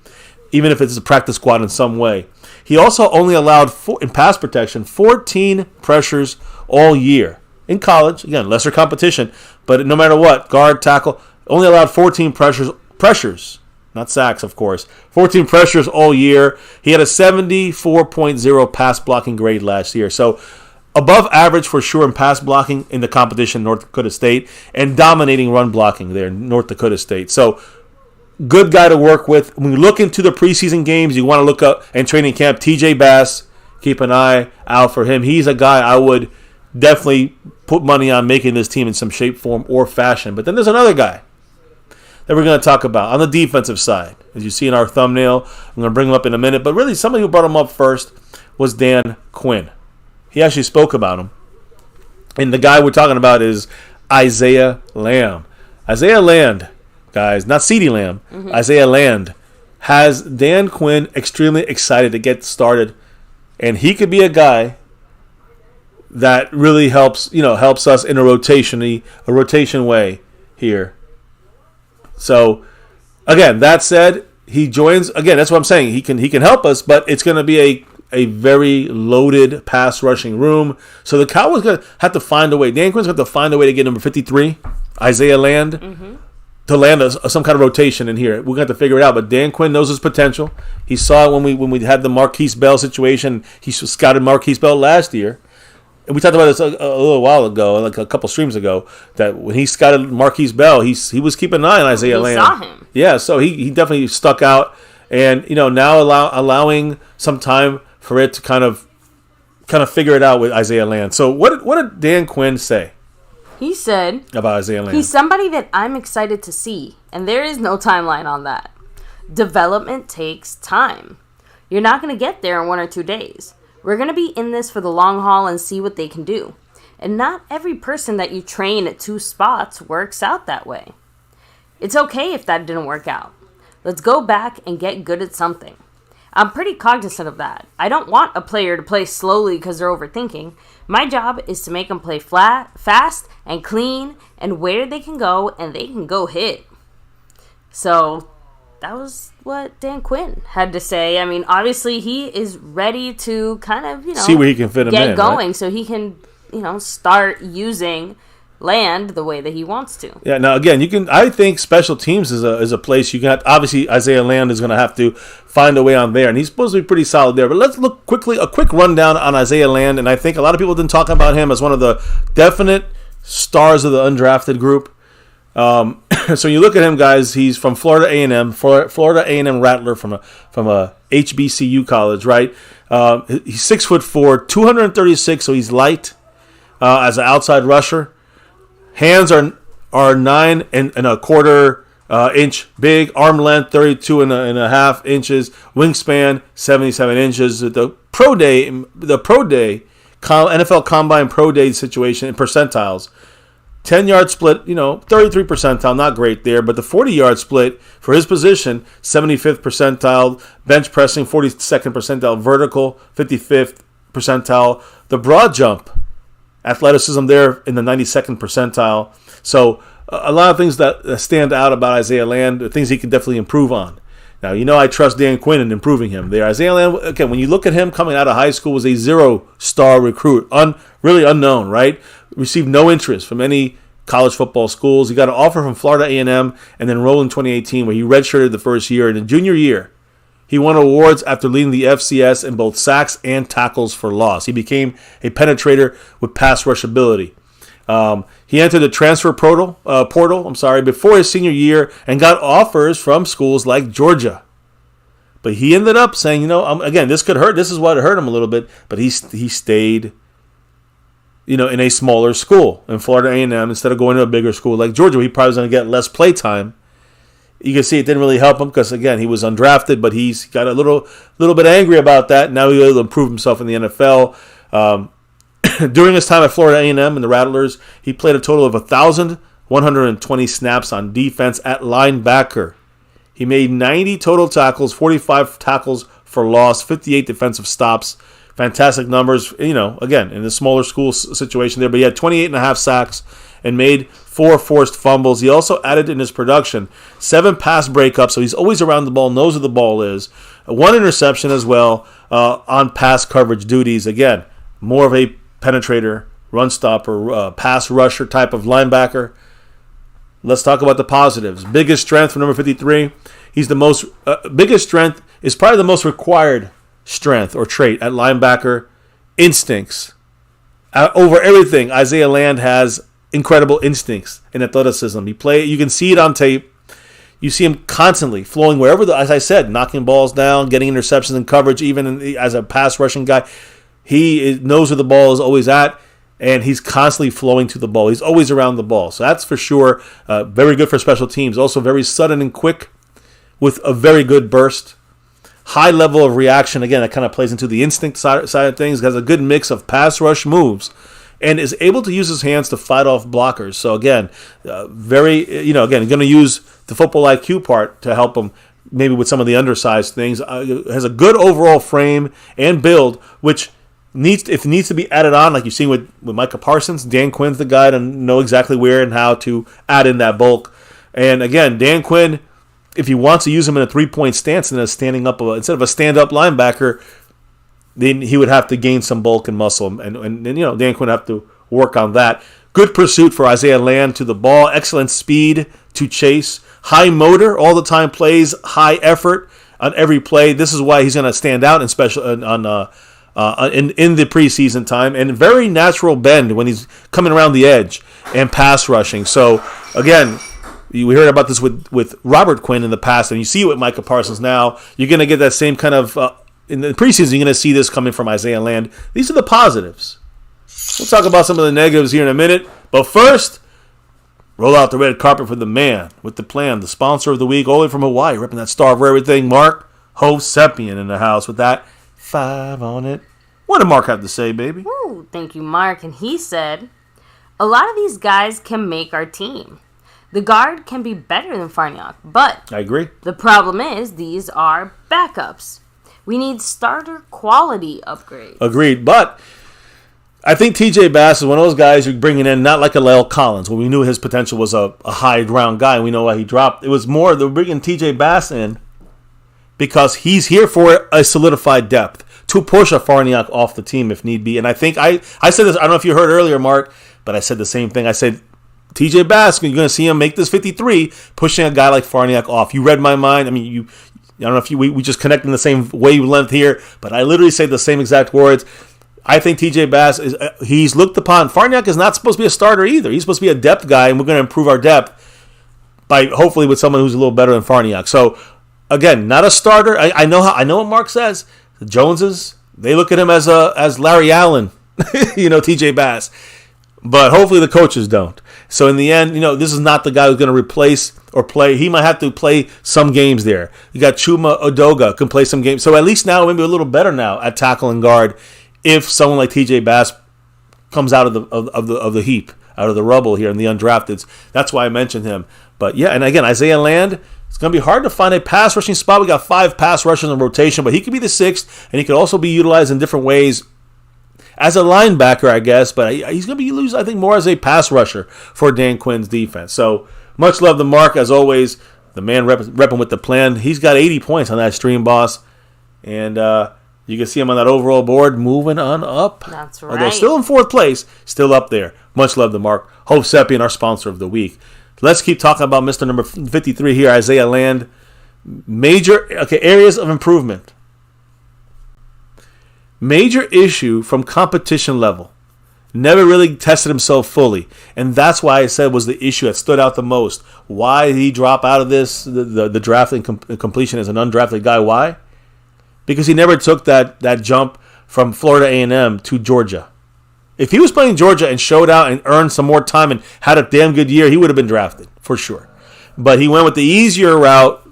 even if it's a practice squad in some way. He also only allowed, in pass protection, 14 pressures all year. In college, again, lesser competition, but no matter what, guard, tackle, only allowed 14 pressures. Not sacks, of course. 14 pressures all year. He had a 74.0 pass blocking grade last year. So above average for sure in pass blocking in the competition, North Dakota State, and dominating run blocking there, North Dakota State. So good guy to work with. When you look into the preseason games, you want to look up and training camp, TJ Bass keep an eye out for him. He's a guy I would definitely put money on making this team in some shape, form, or fashion. But then there's another guy that we're going to talk about on the defensive side. As you see in our thumbnail, I'm going to bring him up in a minute. But really, somebody who brought him up first was Dan Quinn. He actually spoke about him. And the guy we're talking about is Isaiah Lamb. Isaiah Land, guys, not CeeDee Lamb. Isaiah Land has Dan Quinn extremely excited to get started. And he could be a guy that really helps us in a rotation way here. So, again, that said, he joins. Again, that's what I'm saying. He can help us, but it's going to be a very loaded pass rushing room. So the Cowboys going to have to find a way. Dan Quinn's going to have to find a way to get number 53, Isaiah Land, to land some kind of rotation in here. We're going to have to figure it out. But Dan Quinn knows his potential. He saw it when we had the Marquise Bell situation. He scouted Marquise Bell last year. And we talked about this a little while ago, like a couple streams ago, that when he scouted Marquise Bell, he was keeping an eye on Isaiah Land. Saw him. Yeah, so he definitely stuck out. And, now allowing some time for it to kind of figure it out with Isaiah Land. So what did Dan Quinn say? He said about Isaiah Land. He's somebody that I'm excited to see, and there is no timeline on that. Development takes time. You're not going to get there in 1 or 2 days. We're going to be in this for the long haul and see what they can do. And not every person that you train at 2 spots works out that way. It's okay if that didn't work out. Let's go back and get good at something. I'm pretty cognizant of that. I don't want a player to play slowly because they're overthinking. My job is to make them play flat, fast, and clean, and where they can go, and they can go hit. So that was what Dan Quinn had to say. I mean, obviously he is ready to kind of, see where he can fit him get in, going, right? So he can, start using Land the way that he wants to. Yeah. Now again, I think special teams is a place you can obviously Isaiah Land is going to have to find a way on there, and he's supposed to be pretty solid there. But let's look a quick rundown on Isaiah Land, and I think a lot of people didn't talk about him as one of the definite stars of the undrafted group. So you look at him, guys. He's from Florida A&M, Florida A&M Rattler from a HBCU college, right? He's 6'4", 236, so he's light as an outside rusher. Hands are 9.25 inch big. Arm length 32.5 inches. Wingspan 77 inches. The pro day NFL Combine Pro Day situation in percentiles. 10-yard split, 33 percentile, not great there, but the 40-yard split for his position, 75th percentile, bench pressing, 42nd percentile, vertical, 55th percentile. The broad jump, athleticism there in the 92nd percentile. So a lot of things that stand out about Isaiah Land, things he can definitely improve on. Now, I trust Dan Quinn in improving him there. Isaiah Land, again, when you look at him coming out of high school, was a 0-star recruit, really unknown, right? Received no interest from any college football schools. He got an offer from Florida A&M and then enrolled in 2018 where he redshirted the first year. In the junior year, he won awards after leading the FCS in both sacks and tackles for loss. He became a penetrator with pass rush ability. He entered the transfer portal before his senior year and got offers from schools like Georgia. But he ended up saying, again, this could hurt. This is what hurt him a little bit. But he stayed, in a smaller school in Florida A&M instead of going to a bigger school like Georgia, where he probably was going to get less play time. You can see it didn't really help him because, again, he was undrafted, but he's got a little bit angry about that. Now he's able to improve himself in the NFL. During his time at Florida A&M and the Rattlers, he played a total of 1,120 snaps on defense at linebacker. He made 90 total tackles, 45 tackles for loss, 58 defensive stops. Fantastic numbers, again, in the smaller school situation there. But he had 28.5 sacks and made 4 forced fumbles. He also added in his production 7 pass breakups, so he's always around the ball, knows where the ball is. 1 interception as well on pass coverage duties. Again, more of a penetrator, run stopper, pass rusher type of linebacker. Let's talk about the positives. Biggest strength for number 53. He's the most biggest strength is probably the most required strength or trait at linebacker. Instincts. Over everything, Isaiah Land has incredible instincts and athleticism. You can see it on tape. You see him constantly flowing wherever, as I said, knocking balls down, getting interceptions and coverage, even as a pass rushing guy. He knows where the ball is always at, and he's constantly flowing to the ball. He's always around the ball. So that's for sure very good for special teams. Also very sudden and quick with a very good burst. High level of reaction. Again, that kind of plays into the instinct side of things. Has a good mix of pass rush moves and is able to use his hands to fight off blockers. So again, going to use the football IQ part to help him maybe with some of the undersized things. Has a good overall frame and build, which needs to be added on, like you've seen with Micah Parsons. Dan Quinn's the guy to know exactly where and how to add in that bulk. And again, Dan Quinn, if he wants to use him in a 3-point stance instead of a stand-up linebacker, then he would have to gain some bulk and muscle, and Dan Quinn would have to work on that. Good pursuit for Isaiah Land to the ball, excellent speed to chase, high motor all the time, plays high effort on every play. This is why he's going to stand out in the preseason time, and very natural bend when he's coming around the edge and pass rushing. So again, we heard about this with Robert Quinn in the past, and you see it with Micah Parsons now. You're going to get that same kind of in the preseason. You're going to see this coming from Isaiah Land. These are the positives. We'll talk about some of the negatives here in a minute, but first, roll out the red carpet for the man with the plan, the sponsor of the week, all the way from Hawaii, ripping that star for everything. Mark Hosepian in the house with that 5 on it. What did Mark have to say, baby? Ooh, thank you, Mark. And he said, a lot of these guys can make our team. The guard can be better than Farniok, but I agree. The problem is these are backups. We need starter quality upgrades. Agreed, but I think TJ Bass is one of those guys you're bringing in, not like a Lyle Collins, when we knew his potential was a high round guy, and we know why he dropped. It was more they're bringing TJ Bass in because he's here for a solidified depth to push a Farniok off the team if need be. And I think I said this, I don't know if you heard earlier, Mark, but I said the same thing. I said, TJ Bass, you're going to see him make this 53, pushing a guy like Farniok off. You read my mind. I mean, I don't know if we just connect in the same wavelength here, but I literally say the same exact words. I think TJ Bass he's looked upon. Farniok is not supposed to be a starter either. He's supposed to be a depth guy, and we're going to improve our depth by hopefully with someone who's a little better than Farniok. So again, not a starter. I know what Mark says. The Joneses, they look at him as Larry Allen, TJ Bass. But hopefully the coaches don't. So in the end, this is not the guy who's going to replace or play. He might have to play some games there. You got Chuma Odoga can play some games. So at least now maybe a little better now at tackle and guard if someone like TJ Bass comes out of the heap, out of the rubble here in the undrafteds. That's why I mentioned him. But yeah, and again, Isaiah Land, it's going to be hard to find a pass rushing spot. We got 5 pass rushers in rotation, but he could be the 6th, and he could also be utilized in different ways as a linebacker, I guess, but he's going to be used, I think, more as a pass rusher for Dan Quinn's defense. So much love to Mark, as always, the man repping with the plan. He's got 80 points on that stream, boss. And you can see him on that overall board moving on up. That's right. Although still in 4th place, still up there. Much love to Mark Hosepian, our sponsor of the week. Let's keep talking about Mr. number 53 here, Isaiah Land. Areas of improvement. Major issue from competition level. Never really tested himself fully. And that's why I said was the issue that stood out the most. Why did he drop out of this, the draft and completion as an undrafted guy? Why? Because he never took that jump from Florida A&M to Georgia. If he was playing Georgia and showed out and earned some more time and had a damn good year, he would have been drafted, for sure. But he went with the easier route,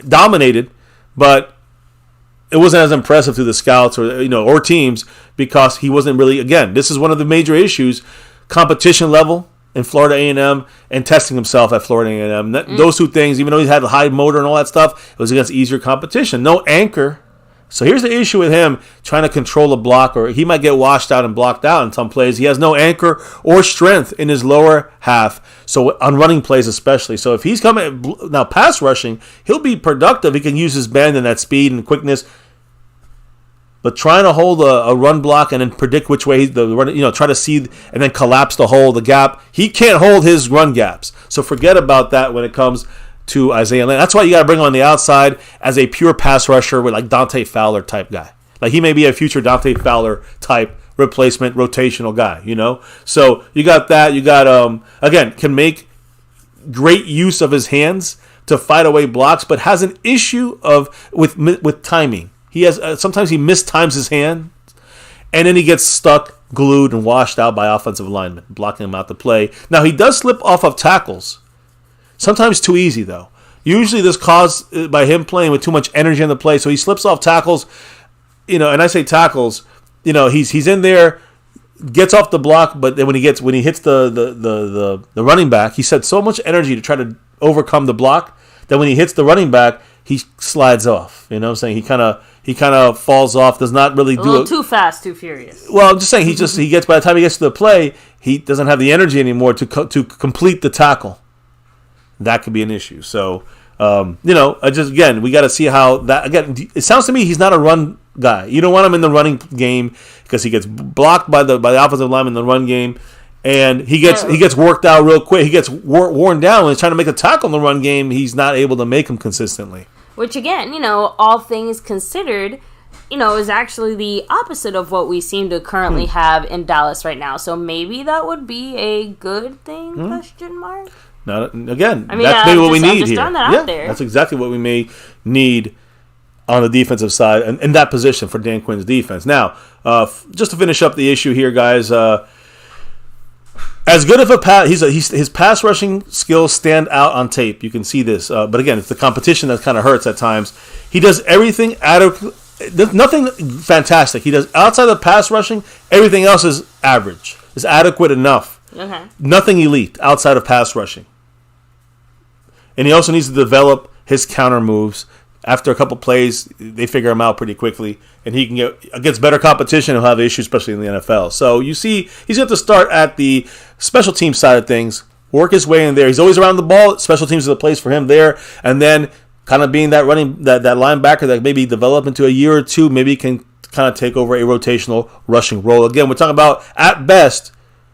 dominated, but it wasn't as impressive to the scouts or teams because he wasn't really, again, this is one of the major issues, competition level in Florida A&M and testing himself at Florida A&M. Those two things, even though he had a high motor and all that stuff, it was against easier competition. No anchor. So here's the issue with him trying to control a block, or he might get washed out and blocked out in some plays. He has no anchor or strength in his lower half, so on running plays especially. So if he's coming now pass rushing, he'll be productive. He can use his bend and that speed and quickness. But trying to hold a run block and then predict which way the run, try to see and then collapse the hole, the gap, he can't hold his run gaps. So forget about that when it comes to Isaiah Land. That's why you got to bring him on the outside as a pure pass rusher with like Dante Fowler type guy. Like he may be a future Dante Fowler type replacement rotational guy, So you got that. You got again can make great use of his hands, to fight away blocks, but has an issue with timing. He has sometimes he mistimes his hand, and then he gets stuck, glued, and washed out by offensive linemen, blocking him out the play. Now, he does slip off of tackles. Sometimes too easy, though. Usually this caused by him playing with too much energy on the play, so he slips off tackles. And I say tackles, he's in there, gets off the block, but then when he hits the running back, he set so much energy to try to overcome the block that when he hits the running back, he slides off. You know what I'm saying? He kind of falls off, does not really do it. A little too fast, too furious. Well, I'm just saying by the time he gets to the play, he doesn't have the energy anymore to complete the tackle. That could be an issue. So, we got to see how that, again, it sounds to me he's not a run guy. You don't want him in the running game because he gets blocked by the offensive lineman in the run game, and he gets worked out real quick. He gets worn down when he's trying to make a tackle in the run game. He's not able to make them consistently. Which, again, all things considered, is actually the opposite of what we seem to currently have in Dallas right now. So maybe that would be a good thing, question mark? That's maybe what we need here. That's exactly what we may need on the defensive side and in that position for Dan Quinn's defense. Now, just to finish up the issue here, guys, as good of a pass, his pass rushing skills stand out on tape. You can see this, but again, it's the competition that kind of hurts at times. He does everything nothing fantastic. He does outside of pass rushing. Everything else is average. Is adequate enough. Okay. Nothing elite outside of pass rushing. And he also needs to develop his counter moves. After a couple plays, they figure him out pretty quickly, and he can against better competition. He'll have issues, especially in the NFL. So you see, he's got to start at the special team side of things, work his way in there. He's always around the ball. Special teams is a place for him there, and then kind of being that linebacker that maybe develop into a year or two, maybe can kind of take over a rotational rushing role. Again, we're talking about at best,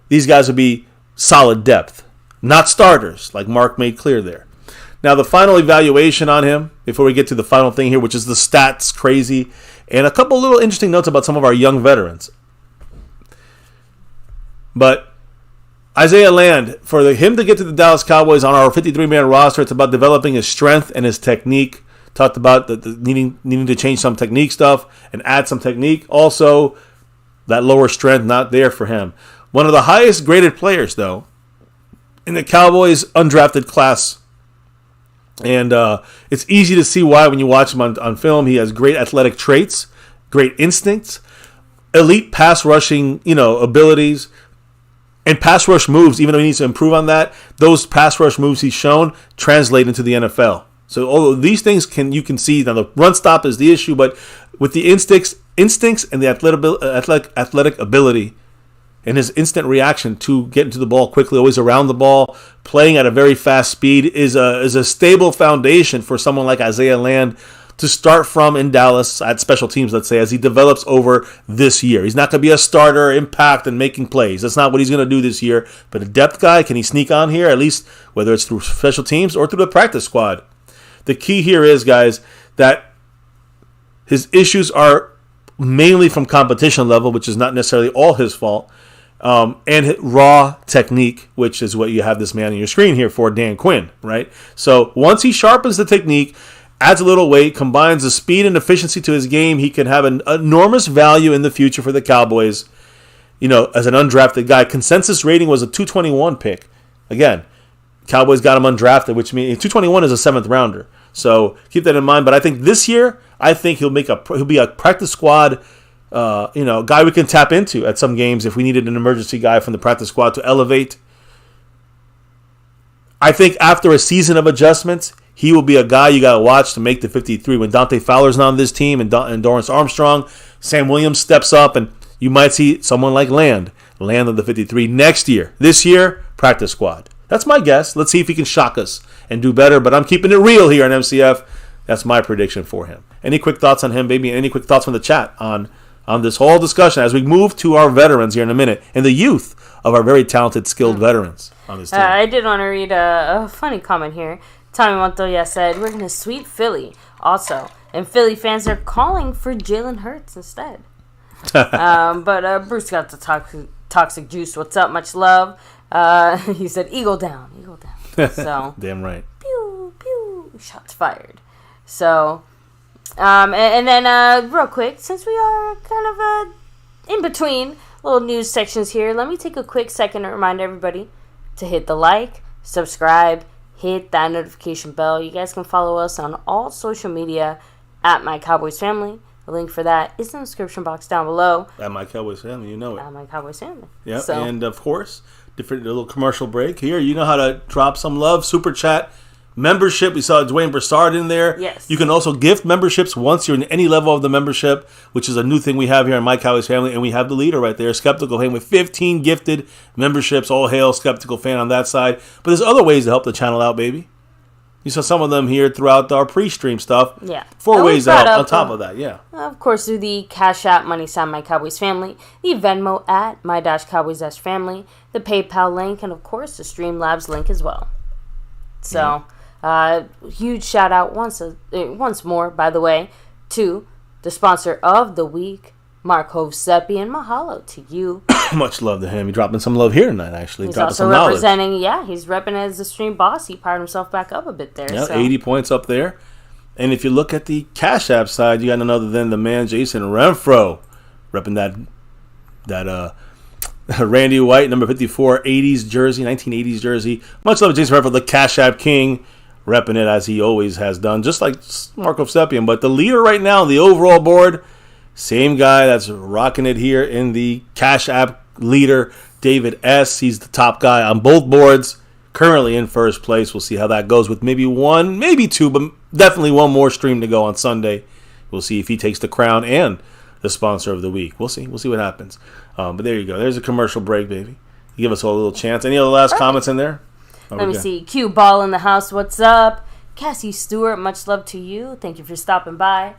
these guys would be solid depth, not starters, like Mark made clear there. Now, the final evaluation on him, before we get to the final thing here, which is the stats crazy, and a couple little interesting notes about some of our young veterans. But Isaiah Land, for him to get to the Dallas Cowboys on our 53-man roster, it's about developing his strength and his technique. Talked about the needing to change some technique stuff and add some technique. Also, that lower strength not there for him. One of the highest graded players, though, in the Cowboys undrafted class. And it's easy to see why when you watch him on film. He has great athletic traits, great instincts, elite pass rushing, abilities, and pass rush moves. Even though he needs to improve on that, those pass rush moves he's shown translate into the NFL. So all of these things you can see. Now the run stop is the issue, but with the instincts and the athletic ability, and his instant reaction to getting to the ball quickly, always around the ball, playing at a very fast speed, is a stable foundation for someone like Isaiah Land to start from in Dallas at special teams, let's say, as he develops over this year. He's not going to be a starter, impact, and making plays. That's not what he's going to do this year. But a depth guy, can he sneak on here, at least whether it's through special teams or through the practice squad? The key here is, guys, that his issues are mainly from competition level, which is not necessarily all his fault. And raw technique, which is what you have this man on your screen here for, Dan Quinn, right? So once he sharpens the technique, adds a little weight, combines the speed and efficiency to his game, he can have an enormous value in the future for the Cowboys, as an undrafted guy. Consensus rating was a 221 pick. Again, Cowboys got him undrafted, which means 221 is a 7th rounder. So keep that in mind. But I think this year, he'll be a practice squad guy we can tap into at some games if we needed an emergency guy from the practice squad to elevate. I think after a season of adjustments, he will be a guy you got to watch to make the 53. When Dante Fowler's not on this team and Dorrance Armstrong, Sam Williams steps up, and you might see someone like Land on the 53 next year. This year, practice squad. That's my guess. Let's see if he can shock us and do better, but I'm keeping it real here on MCF. That's my prediction for him. Any quick thoughts on him, baby? Any quick thoughts from the chat on this whole discussion as we move to our veterans here in a minute and the youth of our very talented, skilled veterans on this team? I did want to read a funny comment here. Tommy Montoya said, "We're going to sweep Philly also. And Philly fans are calling for Jalen Hurts instead." But Bruce got the toxic juice. What's up? Much love. He said, Eagle down. So damn right. Pew, pew. shots fired. So, and then real quick, since we are kind of in between little news sections here, let me take a quick second to remind everybody to hit the like, subscribe, hit that notification bell. You guys can follow us on all social media at MyCowboysFamily. The link for that is in the description box down below. At MyCowboysFamily, you know it. At MyCowboysFamily. Yeah, so. And of course, different little commercial break here. You know how to drop some love. Super Chat membership. We saw Dwayne Broussard in there. Yes. You can also gift memberships once you're in any level of the membership, which is a new thing we have here on MyCowboysFamily. And we have the leader right there, Skeptical Fan, with 15 gifted memberships. All hail, Skeptical Fan on that side. But there's other ways to help the channel out, baby. You saw some of them here throughout our pre-stream stuff. Yeah. 4 ways to help on top of that, yeah. Of course, through the Cash App, Money Sign, MyCowboysFamily, the Venmo at My-Cowboys-Family, the PayPal link, and of course, the Streamlabs link as well. So, huge shout out once more, by the way, to the sponsor of the week, Mark Hovsepian. Mahalo to you. Much love to him. He's dropping some love here tonight, actually. He's dropping also some representing, knowledge. he's repping as the stream boss. He powered himself back up a bit there. Yeah, so. 80 points up there. And if you look at the Cash App side, you got none other than the man, Jason Renfro, repping that Randy White, number 54, 80s jersey, 1980s jersey. Much love to Jason Renfro, the Cash App king, repping it as he always has done, just like Marco Sepian. But the leader right now, the overall board, same guy that's rocking it here in the Cash App leader, David S. He's the top guy on both boards, currently in first place. We'll see how that goes with maybe one, maybe two, but definitely one more stream to go on Sunday. We'll see if he takes the crown and the sponsor of the week. We'll see. We'll see what happens. But there you go. There's a commercial break, baby. Give us all a little chance. Any other last comments in there? Let me see. Q Ball in the house. What's up? Cassie Stewart, much love to you. Thank you for stopping by.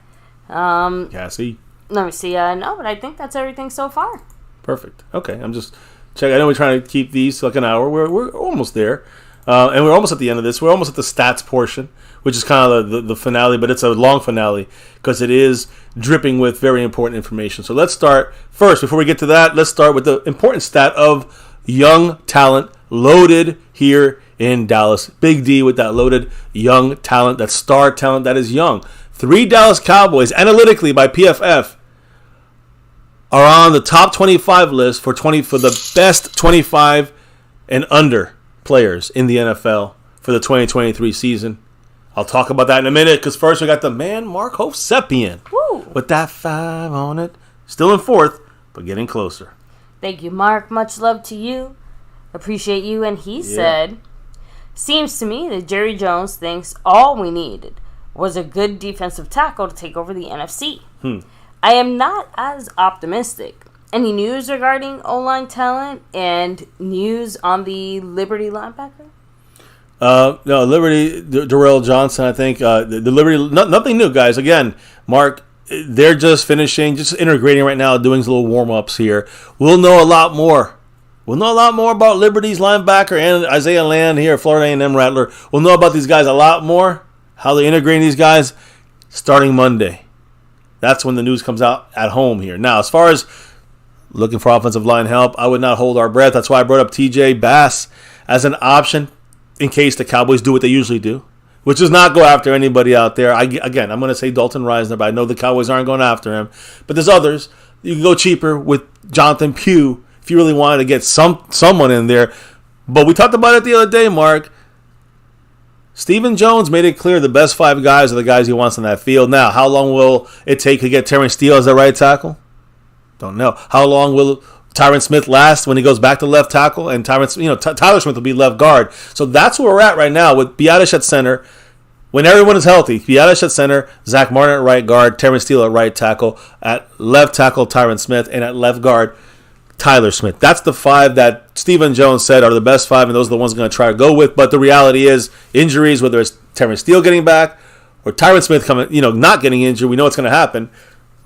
Cassie. Let me see. No, but I think that's everything so far. Perfect. Okay. I'm just checking. I know we're trying to keep these like an hour. We're almost there. And we're almost at the end of this. We're almost at the stats portion, which is kind of the finale, but it's a long finale because it is dripping with very important information. So let's start first. Before we get to that, let's start with the important stat of young talent loaded here in Dallas. Big D with that loaded young talent, that star talent that is young. 3 Dallas Cowboys, analytically by PFF, are on the top 25 list for the best 25 and under players in the NFL for the 2023 season. I'll talk about that in a minute because first we got the man Mark Hovsepian with that 5 on it. Still in 4th, but getting closer. Thank you, Mark. Much love to you. Appreciate you. And he said, seems to me that Jerry Jones thinks all we needed was a good defensive tackle to take over the NFC. I am not as optimistic. Any news regarding O-line talent and news on the Liberty linebacker? No, Liberty, Darrell Johnson, I think. The Liberty, nothing new, guys. Again, Mark, they're just finishing, just integrating right now, doing some little warm-ups here. We'll know a lot more. We'll know a lot more about Liberty's linebacker and Isaiah Land here, Florida A&M Rattler. We'll know about these guys a lot more, how they're integrating these guys, starting Monday. That's when the news comes out at home here. Now, as far as looking for offensive line help, I would not hold our breath. That's why I brought up TJ Bass as an option in case the Cowboys do what they usually do, which is not go after anybody out there. I'm going to say Dalton Reisner, but I know the Cowboys aren't going after him. But there's others. You can go cheaper with Jonathan Pugh if you really wanted to get someone in there. But we talked about it the other day, Mark. Stephen Jones made it clear the best 5 guys are the guys he wants on that field. Now, how long will it take to get Terrence Steele as the right tackle? Don't know. How long will Tyron Smith last when he goes back to left tackle? And Tyler Smith will be left guard. So that's where we're at right now with Biadasz at center. When everyone is healthy, Biadasz at center, Zach Martin at right guard, Terrence Steele at right tackle, at left tackle, Tyron Smith, and at left guard, Tyler Smith. That's the 5 that Stephen Jones said are the best 5, and those are the ones I'm going to try to go with. But the reality is injuries, whether it's Terrence Steele getting back or Tyron Smith coming, not getting injured, we know what's going to happen.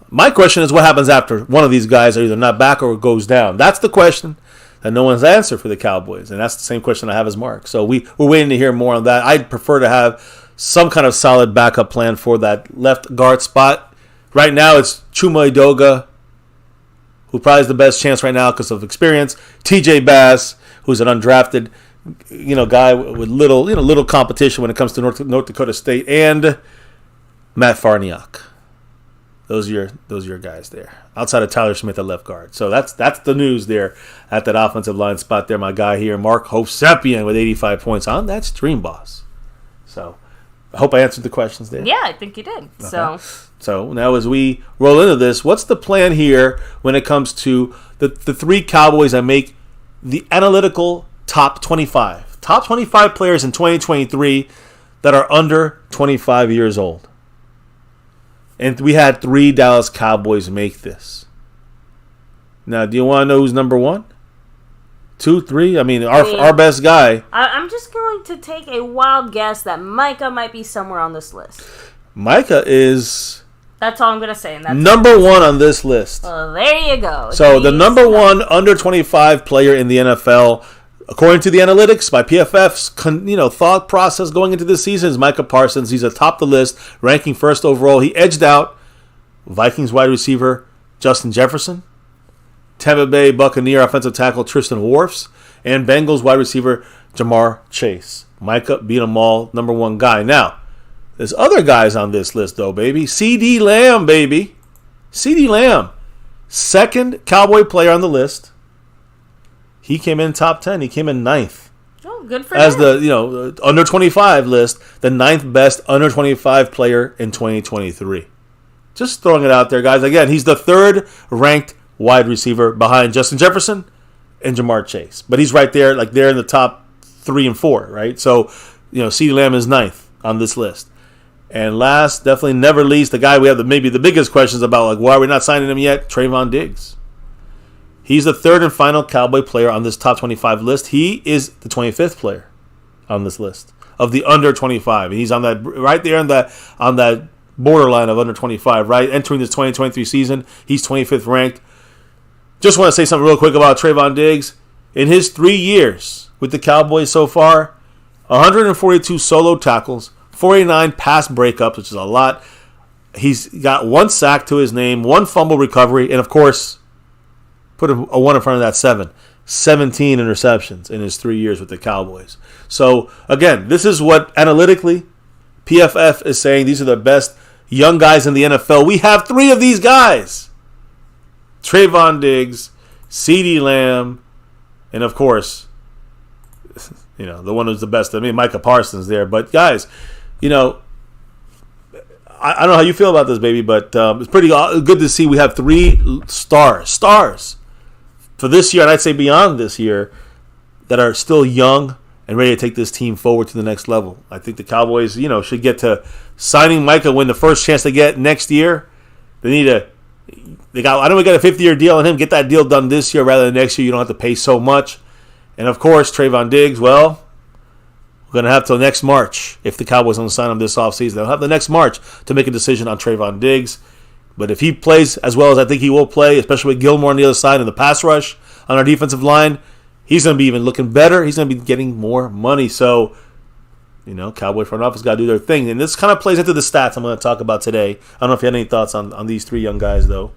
My question is what happens after one of these guys are either not back or goes down. That's the question that no one's answered for the Cowboys, and that's the same question I have as Mark. So we're waiting to hear more on that. I'd prefer to have some kind of solid backup plan for that left guard spot. Right now it's Chuma Edoga, who probably has the best chance right now because of experience. TJ Bass, who's an undrafted guy with little competition when it comes to North Dakota State, and Matt Farniok. Those are your guys there. Outside of Tyler Smith at left guard. So that's the news there at that offensive line spot there. My guy here, Mark Hosepian, with 85 points on that Stream Boss. So I hope I answered the questions there. Yeah, I think you did. So now as we roll into this, what's the plan here when it comes to the three Cowboys that make the analytical top 25? Top 25 players in 2023 that are under 25 years old. And we had 3 Dallas Cowboys make this. Now, do you want to know who's number 1? 2, 3? I mean, our best guy. I'm just going to take a wild guess that Micah might be somewhere on this list. Micah is... That's all I'm going to say. And that's number 1 on this list. Well, there you go. So, the number 1 under 25 player in the NFL, according to the analytics by PFF's thought process going into this season, is Micah Parsons. He's atop the list, ranking first overall. He edged out Vikings wide receiver Justin Jefferson, Tampa Bay Buccaneer offensive tackle Tristan Wirfs, and Bengals wide receiver Jamar Chase. Micah beat them all, number 1 guy. Now, there's other guys on this list, though, baby. CeeDee Lamb, baby. CeeDee Lamb, second Cowboy player on the list. He came in top 10. He came in 9th. Oh, good for him. As the under 25 list, the 9th best under 25 player in 2023. Just throwing it out there, guys. Again, he's the 3rd ranked wide receiver behind Justin Jefferson and Jamar Chase. But he's right there, like they're in the top 3 and 4, right? So, CeeDee Lamb is 9th on this list. And last, definitely never least, the guy we have maybe the biggest questions about, like, why are we not signing him yet? Trayvon Diggs. He's the 3rd and final Cowboy player on this top 25 list. He is the 25th player on this list of the under 25. And he's on that right there on that borderline of under 25, right? Entering this 2023 season, he's 25th ranked. Just want to say something real quick about Trayvon Diggs. In his 3 years with the Cowboys so far, 142 solo tackles, 49 pass breakups, which is a lot. He's got 1 sack to his name, 1 fumble recovery, and of course, put a 1 in front of that 7. 17 interceptions in his 3 years with the Cowboys. So, again, this is what analytically PFF is saying. These are the best young guys in the NFL. We have 3 of these guys. Trayvon Diggs, CeeDee Lamb, and of course, the one who's the best. I mean, Micah Parsons there. But, guys, I don't know how you feel about this, baby, but it's pretty good to see we have 3 stars for this year, and I'd say beyond this year, that are still young and ready to take this team forward to the next level. I think the Cowboys, should get to signing Micah when the first chance they get next year. I know we got a 5th-year deal on him. Get that deal done this year rather than next year. You don't have to pay so much. And, of course, Trayvon Diggs, well, we're going to have till next March. If the Cowboys don't sign him this offseason, they'll have the next March to make a decision on Trayvon Diggs. But if he plays as well as I think he will play, especially with Gilmore on the other side and the pass rush on our defensive line, he's going to be even looking better. He's going to be getting more money. So, Cowboy front office got to do their thing. And this kind of plays into the stats I'm going to talk about today. I don't know if you had any thoughts on these 3 young guys, though.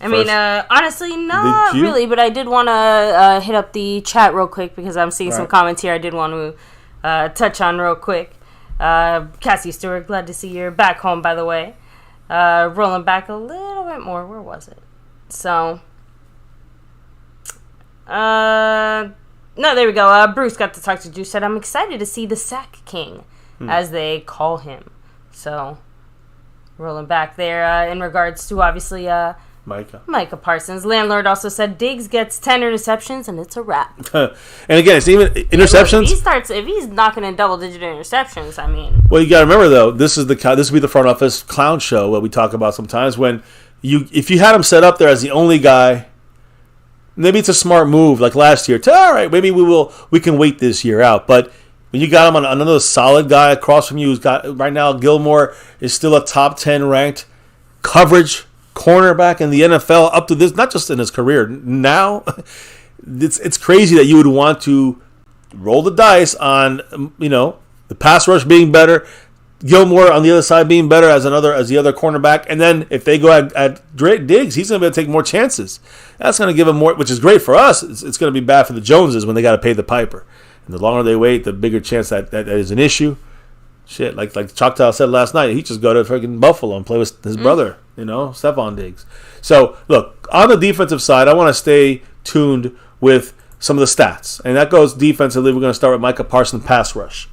I mean, honestly, not really, but I did want to hit up the chat real quick because I'm seeing some comments here I did want to touch on real quick. Cassie Stewart, glad to see you're back home, by the way. Rolling back a little bit more. Where was it? So, no, there we go. Bruce got to talk to Juice. Said, I'm excited to see the Sack King, as they call him. So, rolling back there in regards to, obviously, Micah Parsons. Landlord also said Diggs gets 10 interceptions and it's a wrap. And again, it's even interceptions. If he's knocking in double-digit interceptions, I mean. Well, you got to remember though, this will be the front office clown show that we talk about sometimes. When if you had him set up there as the only guy, maybe it's a smart move like last year. All right, maybe we can wait this year out. But when you got him on another solid guy across from you, who's got right now Gilmore is still a top 10 ranked coverage cornerback in the NFL up to this, not just in his career. Now, it's crazy that you would want to roll the dice on, the pass rush being better, Gilmore on the other side being better as the other cornerback, and then if they go at Diggs, he's going to be able to take more chances. That's going to give him more, which is great for us. It's going to be bad for the Joneses when they got to pay the piper. And the longer they wait, the bigger chance that is an issue. Shit, like Choctaw said last night, he just go to freaking Buffalo and play with his brother, Stephon Diggs. So, look, on the defensive side, I want to stay tuned with some of the stats. And that goes defensively. We're going to start with Micah Parsons' pass rush.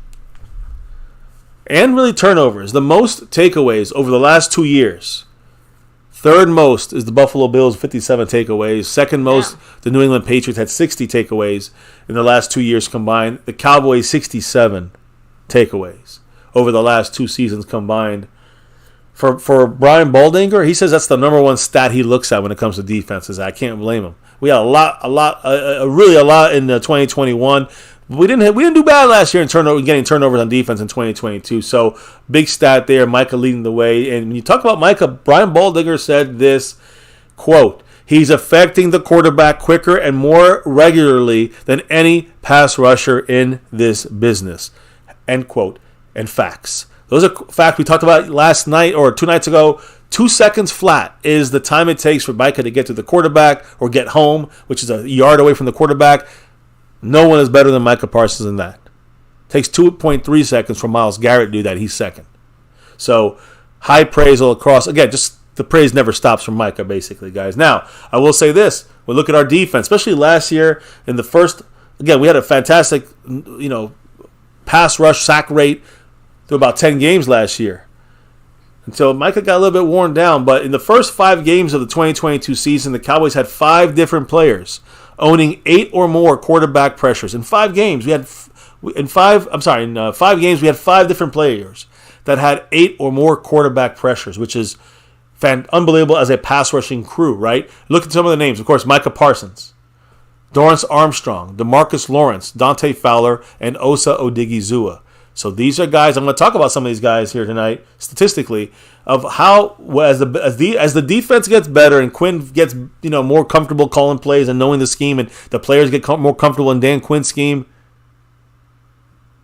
And really turnovers. The most takeaways over the last 2 years. Third most is the Buffalo Bills, 57 takeaways. Second most, the New England Patriots had 60 takeaways in the last 2 years combined. The Cowboys, 67 takeaways over the last 2 seasons combined. For Brian Baldinger, he says that's the number one stat he looks at when it comes to defenses. I can't blame him. We had really a lot in 2021. We didn't do bad last year in getting turnovers on defense in 2022. So big stat there. Micah leading the way. And when you talk about Micah, Brian Baldinger said this, quote, "He's affecting the quarterback quicker and more regularly than any pass rusher in this business," end quote. And facts. Those are facts we talked about last night or 2 nights ago. 2 seconds flat is the time it takes for Micah to get to the quarterback or get home, which is a yard away from the quarterback. No one is better than Micah Parsons in that. Takes 2.3 seconds for Myles Garrett to do that. He's second. So high praise all across. Again, just the praise never stops from Micah, basically, guys. Now, I will say this. We look at our defense, especially last year in the first. Again, we had a fantastic, pass rush sack rate through about 10 games last year. Until Micah got a little bit worn down. But in the first 5 games of the 2022 season, the Cowboys had 5 different players owning 8 or more quarterback pressures. In 5 games, we had 5 games we had 5 different players that had 8 or more quarterback pressures, which is unbelievable as a pass rushing crew, right? Look at some of the names. Of course, Micah Parsons, Dorrance Armstrong, DeMarcus Lawrence, Dante Fowler, and Osa Odigizua. So these are guys. I'm going to talk about some of these guys here tonight, statistically, of how as the defense gets better and Quinn gets more comfortable calling plays and knowing the scheme, and the players get more comfortable in Dan Quinn's scheme.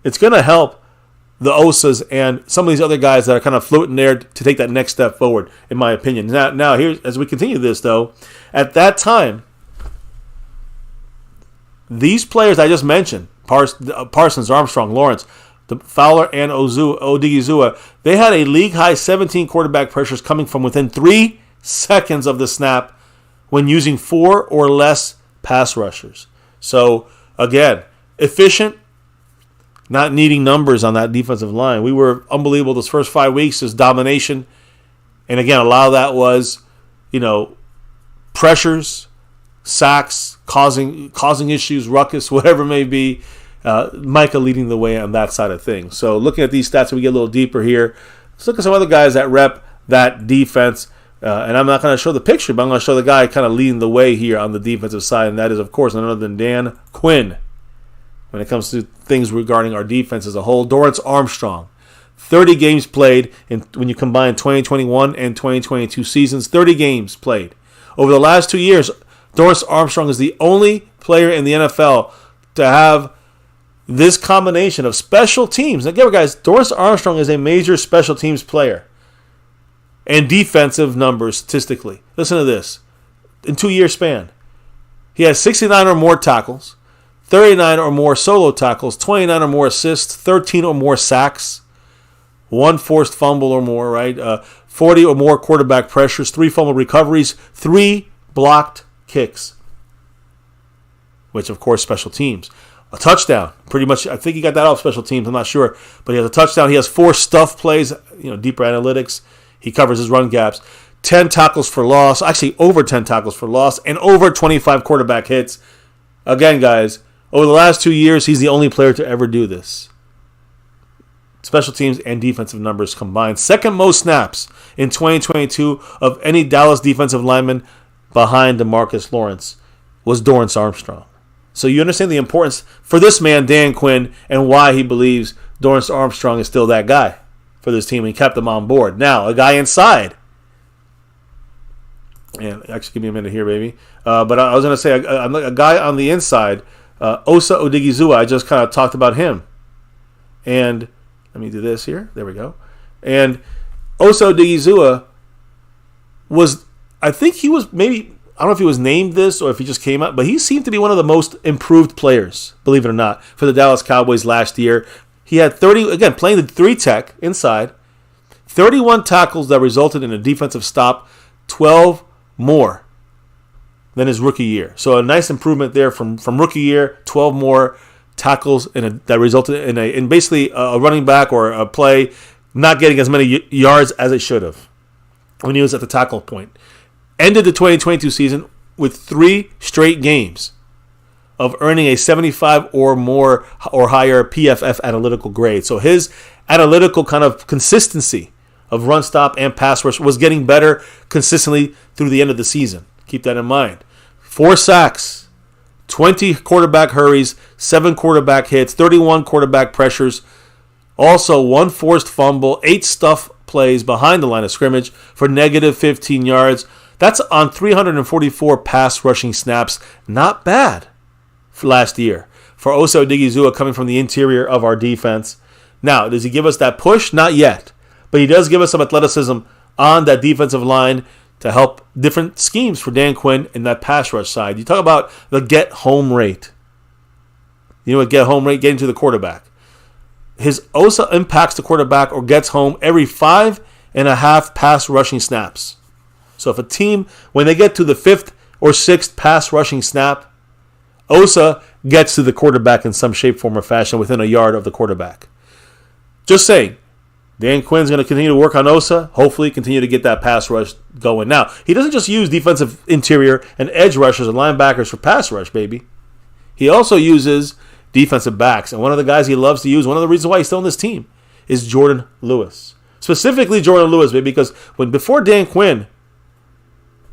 It's going to help the Osas and some of these other guys that are kind of floating there to take that next step forward, in my opinion. Now here, as we continue this, though, at that time, these players I just mentioned, Parsons, Armstrong, Lawrence, Fowler, and Odigizua, they had a league-high 17 quarterback pressures coming from within 3 seconds of the snap when using 4 or less pass rushers. So, again, efficient, not needing numbers on that defensive line. We were unbelievable those first 5 weeks. There's domination. And, again, a lot of that was, pressures, sacks, causing issues, ruckus, whatever it may be. Micah leading the way on that side of things. So looking at these stats, we get a little deeper here. Let's look at some other guys that rep that defense. And I'm not going to show the picture, but I'm going to show the guy kind of leading the way here on the defensive side, and that is, of course, none other than Dan Quinn. When it comes to things regarding our defense as a whole, Dorrance Armstrong, 30 games played when you combine 2021 and 2022 seasons, 30 games played. Over the last 2 years, Dorrance Armstrong is the only player in the NFL to have this combination of special teams. Now, again, guys, Dorrance Armstrong is a major special teams player and defensive numbers statistically. Listen to this. In 2-year span, he has 69 or more tackles, 39 or more solo tackles, 29 or more assists, 13 or more sacks, 1 forced fumble or more, right? 40 or more quarterback pressures, 3 fumble recoveries, 3 blocked kicks, which, of course, special teams. A touchdown, pretty much. I think he got that off special teams. I'm not sure, but he has a touchdown. He has 4 stuff plays. Deeper analytics. He covers his run gaps. 10 tackles for loss. Actually, over 10 tackles for loss, and over 25 quarterback hits. Again, guys, over the last 2 years, he's the only player to ever do this. Special teams and defensive numbers combined. Second most snaps in 2022 of any Dallas defensive lineman behind DeMarcus Lawrence was Dorrance Armstrong. So you understand the importance for this man, Dan Quinn, and why he believes Dorrance Armstrong is still that guy for this team, and he kept him on board. Now, a guy inside. And actually, give me a minute here, baby. But I was going to say, a guy on the inside, Osa Odigizua, I just kind of talked about him. And let me do this here. There we go. And Osa Odigizua was, I think he was maybe I don't know if he was named this or if he just came out, but he seemed to be one of the most improved players, believe it or not, for the Dallas Cowboys last year. He had 30, again, playing the 3 tech inside, 31 tackles that resulted in a defensive stop, 12 more than his rookie year. So a nice improvement there from rookie year, 12 more tackles that resulted in basically a running back or a play not getting as many yards as it should have when he was at the tackle point. Ended the 2022 season with 3 straight games of earning a 75 or more or higher PFF analytical grade. So his analytical kind of consistency of run stop and pass rush was getting better consistently through the end of the season. Keep that in mind. 4 sacks, 20 quarterback hurries, 7 quarterback hits, 31 quarterback pressures, also 1 forced fumble, 8 stuff plays behind the line of scrimmage for negative 15 yards. That's on 344 pass rushing snaps. Not bad for last year for Osa Odigizua coming from the interior of our defense. Now, does he give us that push? Not yet. But he does give us some athleticism on that defensive line to help different schemes for Dan Quinn in that pass rush side. You talk about the get home rate. You know what get home rate? Getting to the quarterback. His Osa impacts the quarterback or gets home every 5.5 pass rushing snaps. So if a team, when they get to the 5th or 6th pass rushing snap, Osa gets to the quarterback in some shape, form, or fashion within a yard of the quarterback. Just saying, Dan Quinn's going to continue to work on Osa, hopefully continue to get that pass rush going. Now, he doesn't just use defensive interior and edge rushers and linebackers for pass rush, baby. He also uses defensive backs. And one of the guys he loves to use, one of the reasons why he's still on this team, is Jordan Lewis. Specifically Jordan Lewis, baby, because before Dan Quinn,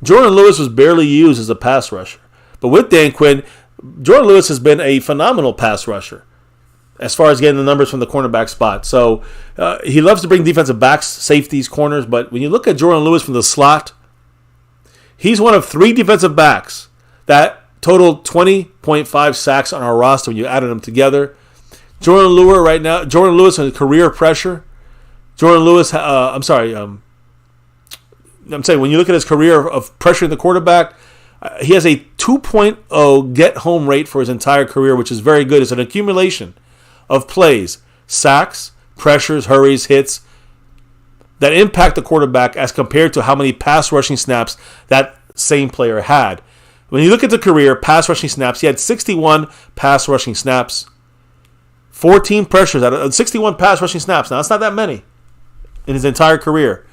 Jordan Lewis was barely used as a pass rusher. But with Dan Quinn, Jordan Lewis has been a phenomenal pass rusher as far as getting the numbers from the cornerback spot. So he loves to bring defensive backs, safeties, corners. But when you look at Jordan Lewis from the slot, he's one of 3 defensive backs that totaled 20.5 sacks on our roster when you added them together. Jordan Lewis has career pressure. Jordan Lewis, I'm saying when you look at his career of pressuring the quarterback, he has a 2.0 get home rate for his entire career, which is very good. It's an accumulation of plays, sacks, pressures, hurries, hits that impact the quarterback as compared to how many pass rushing snaps that same player had. When you look at the career, pass rushing snaps, he had 61 pass rushing snaps, 14 pressures out of 61 pass rushing snaps. Now, that's not that many in his entire career.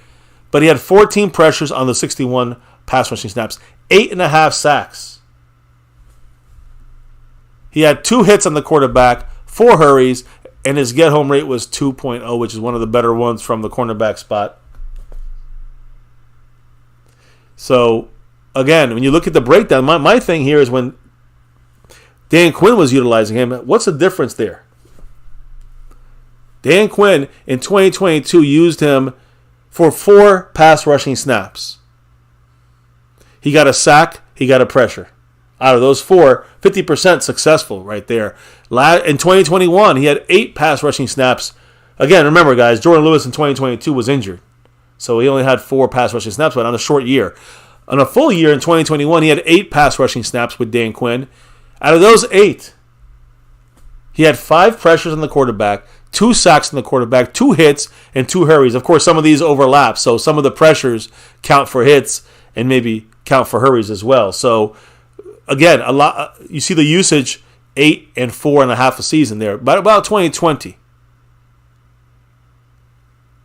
But he had 14 pressures on the 61 pass rushing snaps, 8.5 sacks. He had 2 hits on the quarterback, 4 hurries, and his get-home rate was 2.0, which is one of the better ones from the cornerback spot. So, again, when you look at the breakdown, my thing here is when Dan Quinn was utilizing him, what's the difference there? Dan Quinn in 2022 used him for 4 pass rushing snaps. He got a sack, he got a pressure. Out of those 4, 50% successful right there. In 2021, he had 8 pass rushing snaps. Again, remember, guys, Jordan Lewis in 2022 was injured. So he only had 4 pass rushing snaps, but on a short year. On a full year in 2021, he had 8 pass rushing snaps with Dan Quinn. Out of those 8, he had 5 pressures on the quarterback, 2 sacks on the quarterback, 2 hits, and 2 hurries. Of course, some of these overlap, so some of the pressures count for hits and maybe count for hurries as well. So, again, a lot. You see the usage 8 and 4.5 a season there, but about 2020.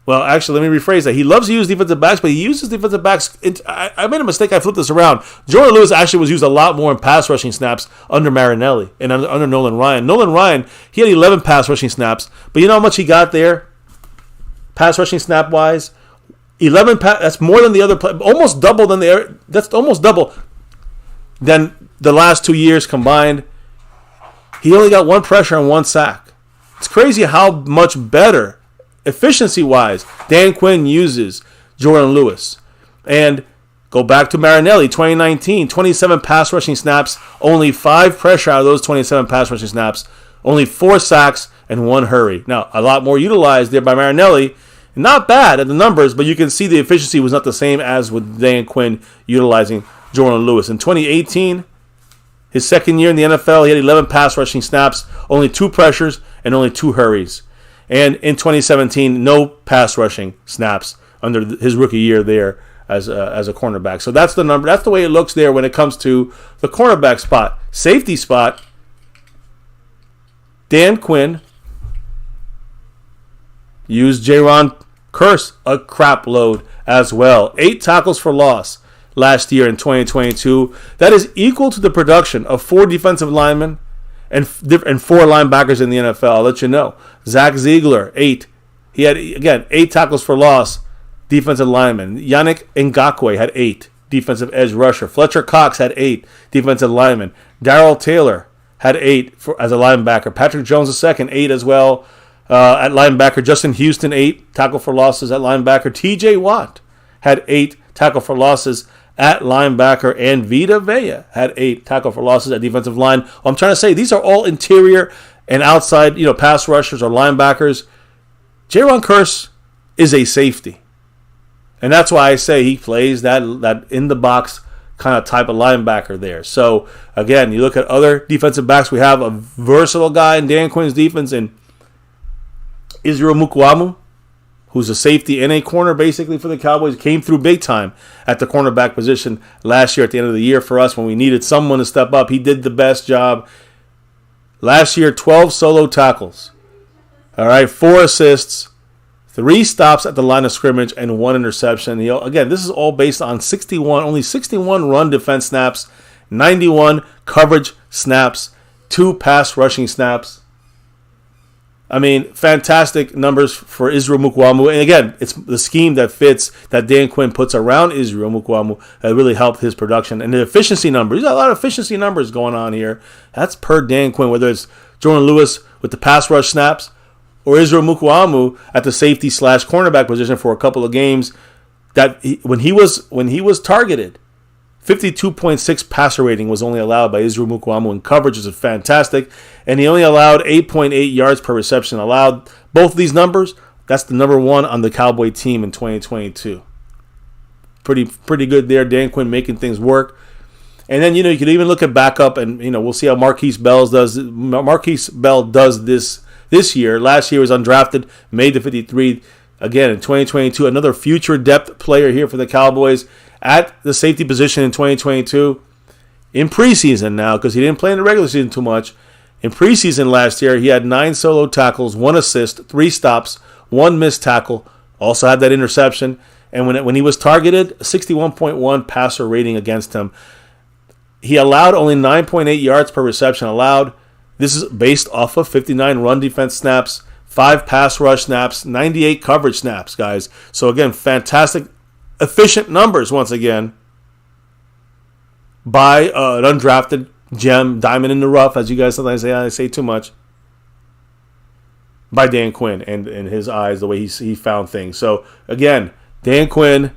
Well, actually, let me rephrase that. He loves to use defensive backs, but he uses defensive backs. I made a mistake. I flipped this around. Jordan Lewis actually was used a lot more in pass rushing snaps under Marinelli and under Nolan Ryan. Nolan Ryan, he had 11 pass rushing snaps, but you know how much he got there? Pass rushing snap wise, 11. That's more than the other. Almost double than That's almost double than the last 2 years combined. He only got 1 pressure and 1 sack. It's crazy how much better, efficiency-wise, Dan Quinn uses Jordan Lewis. And go back to Marinelli, 2019, 27 pass rushing snaps, only 5 pressure out of those 27 pass rushing snaps, only 4 sacks and 1 hurry. Now, a lot more utilized there by Marinelli. Not bad at the numbers, but you can see the efficiency was not the same as with Dan Quinn utilizing Jordan Lewis. In 2018, his second year in the NFL, he had 11 pass rushing snaps, only 2 pressures, and only 2 hurries. And in 2017, no pass rushing snaps under his rookie year there as a cornerback. So that's the number. That's the way it looks there when it comes to the cornerback spot. Safety spot, Dan Quinn used Jaron Kearse a crap load as well. 8 tackles for loss last year in 2022. That is equal to the production of 4 defensive linemen and 4 linebackers in the NFL. I'll let you know. Zach Ziegler, 8. He had, again, 8 tackles for loss, defensive lineman. Yannick Ngakoue had 8, defensive edge rusher. Fletcher Cox had 8, defensive lineman. Darrell Taylor had 8 as a linebacker. Patrick Jones II, 8 as well at linebacker. Justin Houston, 8 tackle for losses at linebacker. TJ Watt had 8 tackle for losses at linebacker, and Vita Vea had 8 tackle for losses at defensive line. I'm trying to say these are all interior and outside, pass rushers or linebackers. Jaron Kearse is a safety, and that's why I say he plays that in the box kind of type of linebacker there. So again, you look at other defensive backs. We have a versatile guy in Dan Quinn's defense in Israel Mukuamu, who's a safety and a corner basically for the Cowboys. Came through big time at the cornerback position last year at the end of the year for us when we needed someone to step up. He did the best job. Last year, 12 solo tackles. All right, 4 assists, 3 stops at the line of scrimmage, and 1 interception. Again, this is all based on only 61 run defense snaps, 91 coverage snaps, 2 pass rushing snaps. I mean, fantastic numbers for Israel Mukuamu. And again, it's the scheme that fits that Dan Quinn puts around Israel Mukuamu that really helped his production. And the efficiency numbers, there's a lot of efficiency numbers going on here. That's per Dan Quinn, whether it's Jordan Lewis with the pass rush snaps or Israel Mukuamu at the safety / cornerback position for a couple of games. When he was targeted, 52.6 passer rating was only allowed by Israel Mukuamu in coverage, which is fantastic. And he only allowed 8.8 yards per reception allowed. Both of these numbers, that's the number 1 on the Cowboy team in 2022. Pretty good there. Dan Quinn making things work. And then, you could even look at backup, and, we'll see how Marquise Bell does this year. Last year was undrafted, made the 53. Again, in 2022, another future depth player here for the Cowboys at the safety position in 2022. In preseason now, because he didn't play in the regular season too much. In preseason last year, he had 9 solo tackles, 1 assist, 3 stops, 1 missed tackle. Also had that interception. And when he was targeted, a 61.1 passer rating against him. He allowed only 9.8 yards per reception allowed. This is based off of 59 run defense snaps, 5 pass rush snaps, 98 coverage snaps, guys. So again, fantastic, efficient numbers once again by an undrafted gem, diamond in the rough, as you guys sometimes say. I say too much. By Dan Quinn and in his eyes, the way he found things. So again, Dan Quinn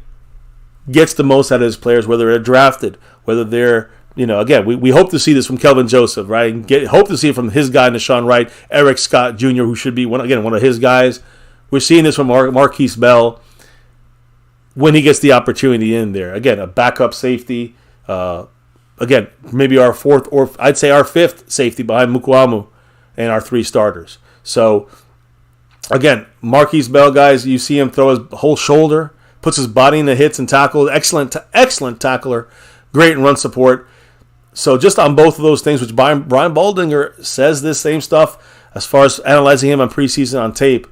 gets the most out of his players, whether they're drafted, whether they're, again, we hope to see this from Kelvin Joseph, right? Hope to see it from his guy, Nashawn Wright, Eric Scott Jr., who should be, one of his guys. We're seeing this from Marquise Bell when he gets the opportunity in there. Again, a backup safety. Again, maybe our 4th, or I'd say our 5th safety behind Mukuamu and our 3 starters. So, again, Marquise Bell, guys, you see him throw his whole shoulder, puts his body in the hits and tackles. Excellent tackler. Great in run support. So just on both of those things, which Brian Baldinger says this same stuff as far as analyzing him on preseason on tape,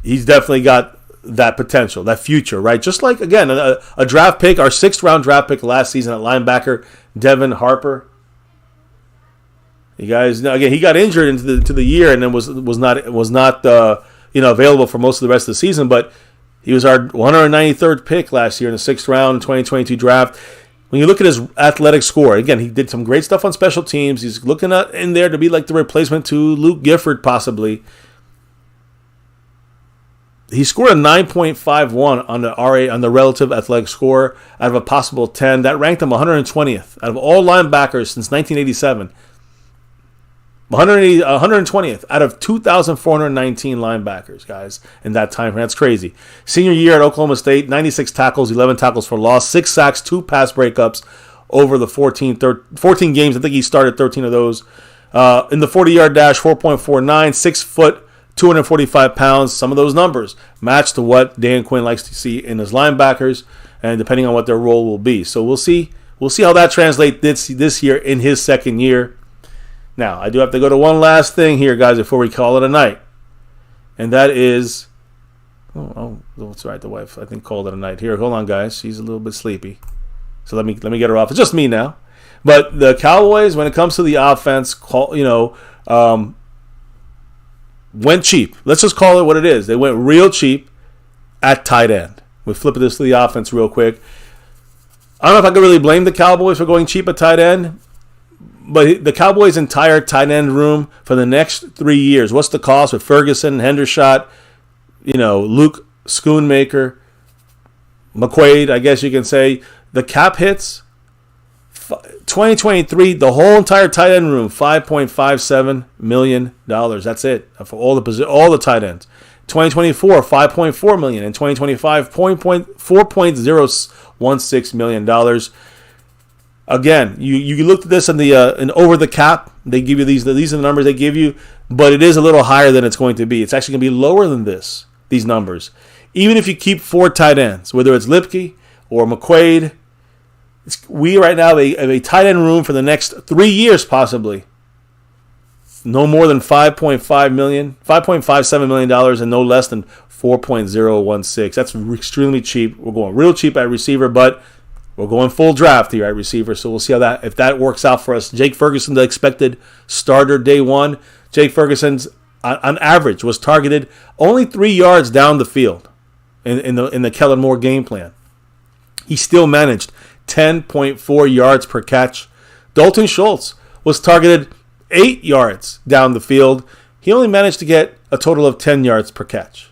he's definitely got that potential, that future, right? Just like, again, a draft pick, our 6th round draft pick last season at linebacker, Devin Harper. You guys know, again, he got injured into the year and then was not available for most of the rest of the season, but he was our 193rd pick last year in the 6th round 2022 draft. When you look at his athletic score, again, he did some great stuff on special teams. He's looking in there to be like the replacement to Luke Gifford, possibly. He scored a 9.51 on the relative athletic score out of a possible 10. That ranked him 120th out of all linebackers since 1987. 120th out of 2,419 linebackers, guys, in that time frame. That's crazy. Senior year at Oklahoma State, 96 tackles, 11 tackles for loss, 6 sacks, 2 pass breakups over the 14 games. I think he started 13 of those. In the 40-yard dash, 4.49, 6 foot, 245 pounds. Some of those numbers match to what Dan Quinn likes to see in his linebackers, and depending on what their role will be. So we'll see how that translates this year in his second year. Now, I do have to go to one last thing here, guys, before we call it a night. And that is... Oh, that's right. The wife, I think, called it a night. Here, hold on, guys. She's a little bit sleepy. So let me get her off. It's just me now. But the Cowboys, when it comes to the offense, went cheap. Let's just call it what it is. They went real cheap at tight end. We'll flip this to the offense real quick. I don't know if I could really blame the Cowboys for going cheap at tight end. But the Cowboys' entire tight end room for the next 3 years, what's the cost with Ferguson, Hendershot, Luke Schoonmaker, McQuaid, I guess you can say. The cap hits, 2023, the whole entire tight end room, $5.57 million. That's it for all the tight ends. 2024, $5.4 million. In 2025, $4.016 million. Again, you looked at this in over the cap. They give you these are the numbers they give you, but it is a little higher than it's going to be. It's actually going to be lower than these numbers. Even if you keep 4 tight ends, whether it's Lipke or McQuaid, we right now have a tight end room for the next 3 years possibly. No more than $5.57 million and no less than 4.016. That's extremely cheap. We're going real cheap at receiver, but we're going full draft here at receiver, so we'll see if that works out for us. Jake Ferguson, the expected starter day one. Jake Ferguson's on average was targeted only 3 yards down the field in the Kellen Moore game plan. He still managed 10.4 yards per catch. Dalton Schultz was targeted 8 yards down the field. He only managed to get a total of 10 yards per catch.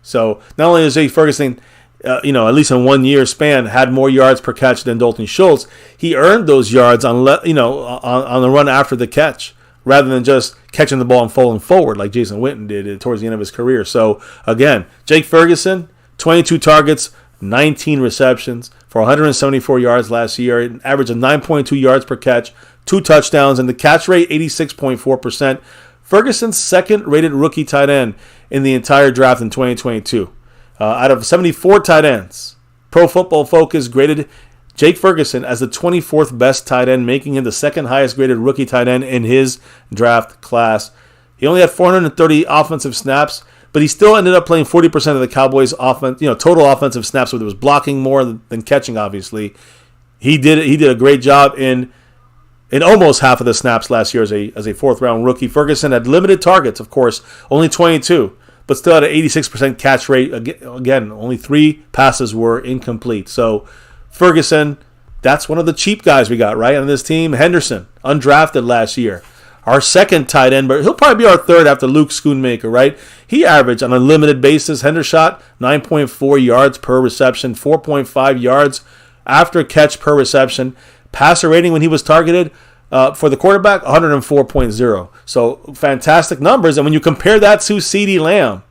So not only is Jake Ferguson at least in 1 year span, had more yards per catch than Dalton Schultz, he earned those yards on the run after the catch, rather than just catching the ball and falling forward like Jason Witten did towards the end of his career. So, again, Jake Ferguson, 22 targets, 19 receptions for 174 yards last year, an average of 9.2 yards per catch, 2 touchdowns, and the catch rate, 86.4%. Ferguson's second-rated rookie tight end in the entire draft in 2022. Out of 74 tight ends, Pro Football Focus graded Jake Ferguson as the 24th best tight end, making him the second highest graded rookie tight end in his draft class. He only had 430 offensive snaps, but he still ended up playing 40% of the Cowboys' offense, total offensive snaps, where there was blocking more than catching, obviously. He did a great job in almost half of the snaps last year as a fourth-round rookie. Ferguson had limited targets, of course, only 22. But still at an 86% catch rate. Again, only 3 passes were incomplete. So Ferguson, that's one of the cheap guys we got, right, on this team. Henderson, undrafted last year. Our second tight end, but he'll probably be our third after Luke Schoonmaker, right? He averaged on a limited basis, Hendershot, 9.4 yards per reception, 4.5 yards after catch per reception. Passer rating when he was targeted, for the quarterback, 104.0. So fantastic numbers. And when you compare that to CeeDee Lamb,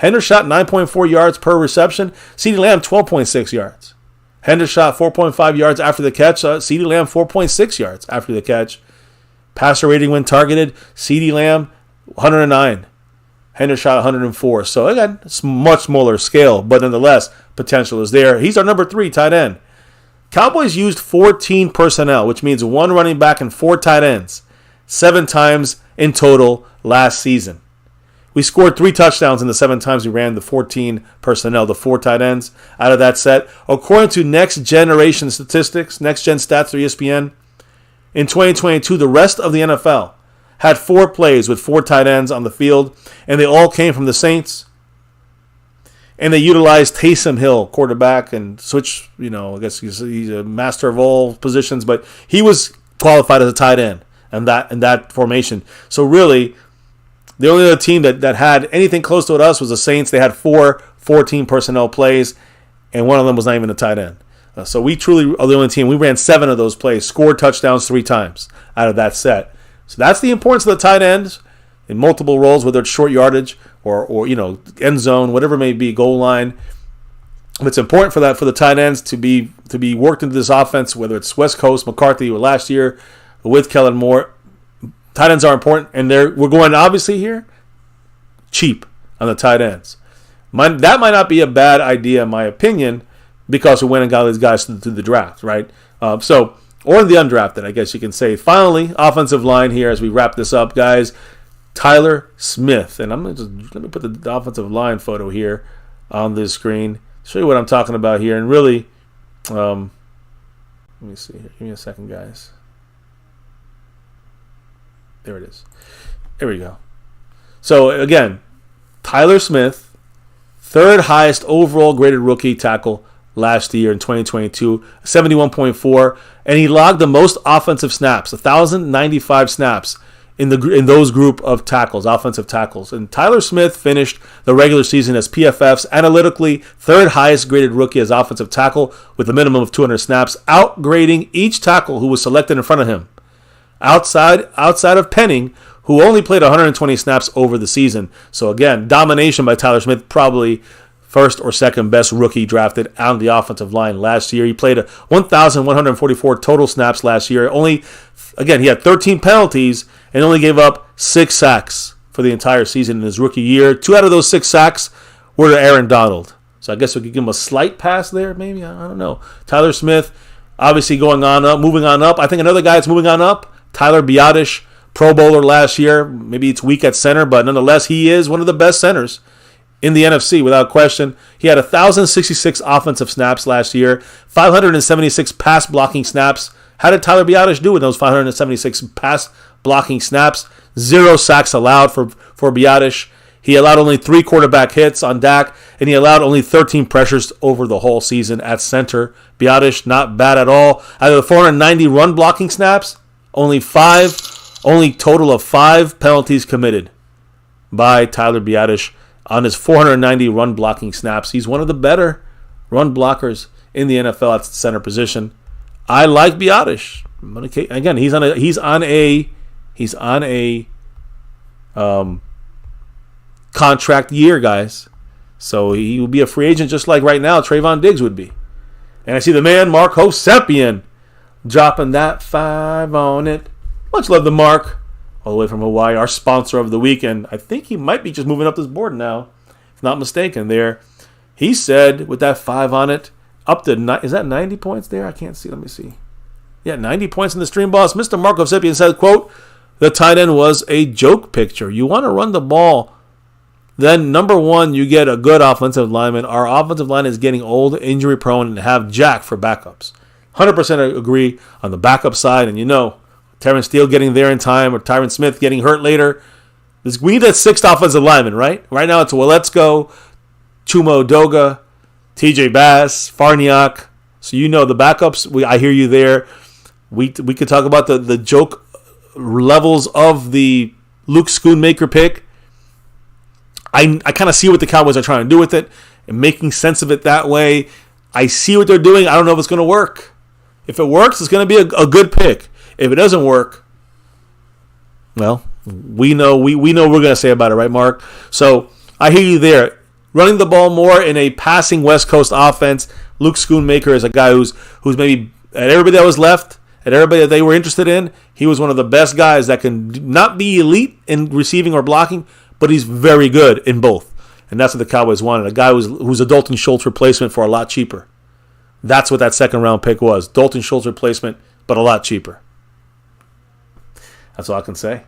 Hendershot 9.4 yards per reception, CeeDee Lamb 12.6 yards. Hendershot 4.5 yards after the catch, CeeDee Lamb 4.6 yards after the catch. Passer rating when targeted, CeeDee Lamb 109. Hendershot 104. So again, it's much smaller scale, but nonetheless, potential is there. He's our number 3 tight end. Cowboys used 14 personnel, which means 1 running back and 4 tight ends, 7 times in total last season. We scored 3 touchdowns in the 7 times we ran the 14 personnel, the 4 tight ends out of that set. According to Next Generation Statistics, Next Gen Stats through ESPN, in 2022, the rest of the NFL had 4 plays with 4 tight ends on the field, and they all came from the Saints. And they utilized Taysom Hill, quarterback, and switch, I guess he's a master of all positions, but he was qualified as a tight end in that formation. So really, the only other team that had anything close to us was the Saints. They had 14 personnel plays, and one of them was not even a tight end. So we truly are the only team. We ran 7 of those plays, scored touchdowns 3 times out of that set. So that's the importance of the tight ends in multiple roles, whether it's short yardage or end zone, whatever it may be, goal line. It's important for the tight ends to be worked into this offense, whether it's West Coast, McCarthy, or last year with Kellen Moore. Tight ends are important, and we're going obviously here cheap on the tight ends. That might not be a bad idea in my opinion, because we went and got these guys through the draft, right? Or the undrafted, I guess you can say. Finally, offensive line here as we wrap this up, guys. Tyler Smith, and let me put the offensive line photo here on this screen. Show you what I'm talking about here, and really, let me see here. Give me a second, guys. There it is. There we go. So again, Tyler Smith, third highest overall graded rookie tackle last year in 2022, 71.4, and he logged the most offensive snaps, 1,095 snaps in those group of tackles, offensive tackles. And Tyler Smith finished the regular season as PFF's analytically third highest graded rookie as offensive tackle with a minimum of 200 snaps, outgrading each tackle who was selected in front of him. Outside of Penning, who only played 120 snaps over the season. So again, domination by Tyler Smith, probably first or second best rookie drafted on the offensive line last year. He played 1,144 total snaps last year. He had 13 penalties and only gave up 6 sacks for the entire season in his rookie year. 2 out of those 6 sacks were to Aaron Donald. So I guess we could give him a slight pass there, maybe. I don't know. Tyler Smith, obviously moving on up. I think another guy that's moving on up, Tyler Biadasz, Pro Bowler last year. Maybe it's weak at center, but nonetheless, he is one of the best centers in the NFC, without question. He had 1,066 offensive snaps last year, 576 pass blocking snaps. How did Tyler Biadasz do with those 576 pass blocking snaps? 0 sacks allowed for Biadasz. He allowed only 3 quarterback hits on Dak, and he allowed only 13 pressures over the whole season at center. Biadasz, not bad at all. Out of the 490 run blocking snaps, only total of 5 penalties committed by Tyler Biadasz on his 490 run blocking snaps. He's one of the better run blockers in the NFL at the center position. I like Biadasz. Again, he's on a contract year, guys. So he will be a free agent just like right now Trayvon Diggs would be. And I see the man Mark Hosepian dropping that 5 on it. Much love to Mark, all the way from Hawaii, our sponsor of the weekend. I think he might be just moving up this board now, if not mistaken there. He said with that 5 on it, up to, is that 90 points there? I can't see. Let me see. Yeah, 90 points in the stream boss. Mr. Mark Hosepian said, quote, the tight end was a joke picture. You want to run the ball, then number one, you get a good offensive lineman. Our offensive line is getting old, injury prone, and have Jack for backups. 100% agree on the backup side, and Terrence Steele getting there in time, or Tyron Smith getting hurt later. We need that 6th offensive lineman, right? Right now it's Weletsko, Chumo Doga, TJ Bass, Farniak. So the backups. I hear you there. We could talk about the joke levels of the Luke Schoonmaker pick. I kind of see what the Cowboys are trying to do with it and making sense of it that way. I see what they're doing. I don't know if it's going to work. If it works, it's going to be a good pick. If it doesn't work, well, we know what we're going to say about it, right, Mark? So I hear you there. Running the ball more in a passing West Coast offense. Luke Schoonmaker is a guy who's maybe at everybody that was left, at everybody that they were interested in, he was one of the best guys that can not be elite in receiving or blocking, but he's very good in both. And that's what the Cowboys wanted. A guy who's a Dalton Schultz replacement for a lot cheaper. That's what that 2nd round pick was. Dalton Schultz replacement, but a lot cheaper. That's all I can say.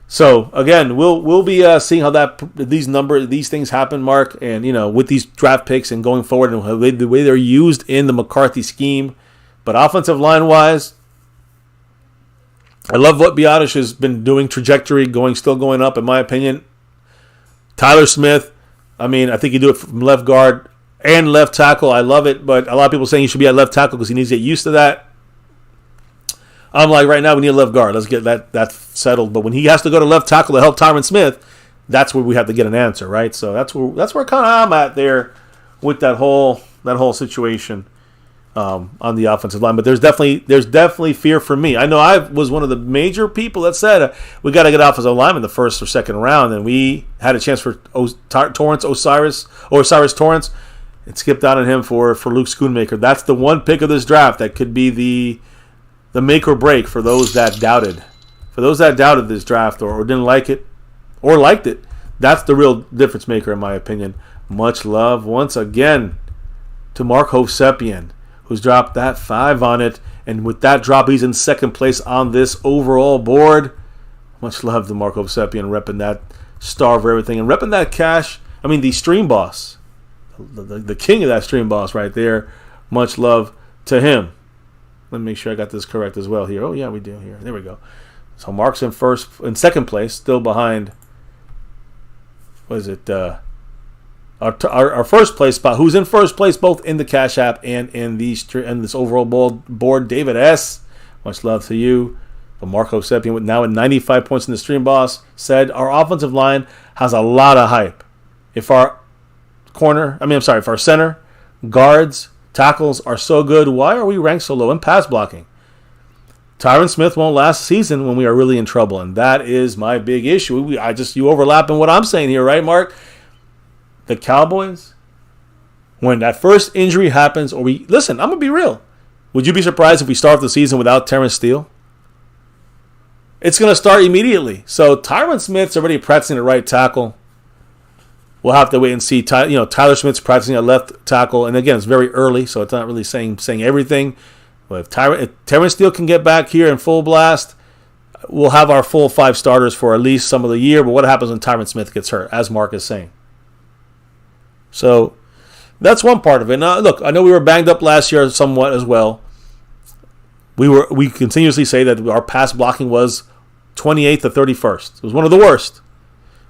So again, we'll be seeing how these things happen, Mark, and with these draft picks and going forward and the way they're used in the McCarthy scheme. But offensive line wise, I love what Biadasz has been doing. Trajectory still going up, in my opinion. Tyler Smith, I think you do it from left guard and left tackle. I love it, but a lot of people saying he should be at left tackle because he needs to get used to that. I'm like, right now we need a left guard. Let's get that settled. But when he has to go to left tackle to help Tyron Smith, that's where we have to get an answer, right? So that's where kind of I'm at there with that whole situation. on the offensive line. But there's definitely fear for me. I know I was one of the major people that said we got to get offensive lineman in the first or second round, and we had a chance for Osiris Torrance, and skipped out on him for Luke Schoonmaker. That's the one pick of this draft that could be the make or break for those that doubted. For those that doubted this draft or didn't like it or liked it, that's the real difference maker in my opinion. Much love once again to Mark Hovsepian, who's dropped that 5 on it. And with that drop, he's in second place on this overall board. Much love to Mark Hovsepian, repping that star of everything and repping that cash. I mean, the stream boss, the king of that stream boss right there. Much love to him. Let me make sure I got this correct as well here. Oh, yeah, we do here. There we go. So Mark's in second place, still behind. What is it? Our first place spot. Who's in first place both in the Cash App and in this overall board? David S. Much love to you. But Mark Hovsepian, now at 95 points in the stream boss, said our offensive line has a lot of hype. If our center, guards, tackles are so good, why are we ranked so low in pass blocking? Tyron Smith won't last season when we are really in trouble, and that is my big issue. You overlap in what I'm saying here, right, Mark? The Cowboys, when that first injury happens, I'm gonna be real. Would you be surprised if we start the season without Terrence Steele? It's gonna start immediately. So Tyron Smith's already practicing at right tackle. We'll have to wait and see. Tyler Smith's practicing at left tackle, and again, it's very early, so it's not really saying everything. But if Terrence Steele can get back here in full blast, we'll have our full 5 starters for at least some of the year. But what happens when Tyron Smith gets hurt, as Mark is saying? So that's one part of it. Now, look, I know we were banged up last year somewhat as well. We continuously say that our pass blocking was 28th to 31st. It was one of the worst.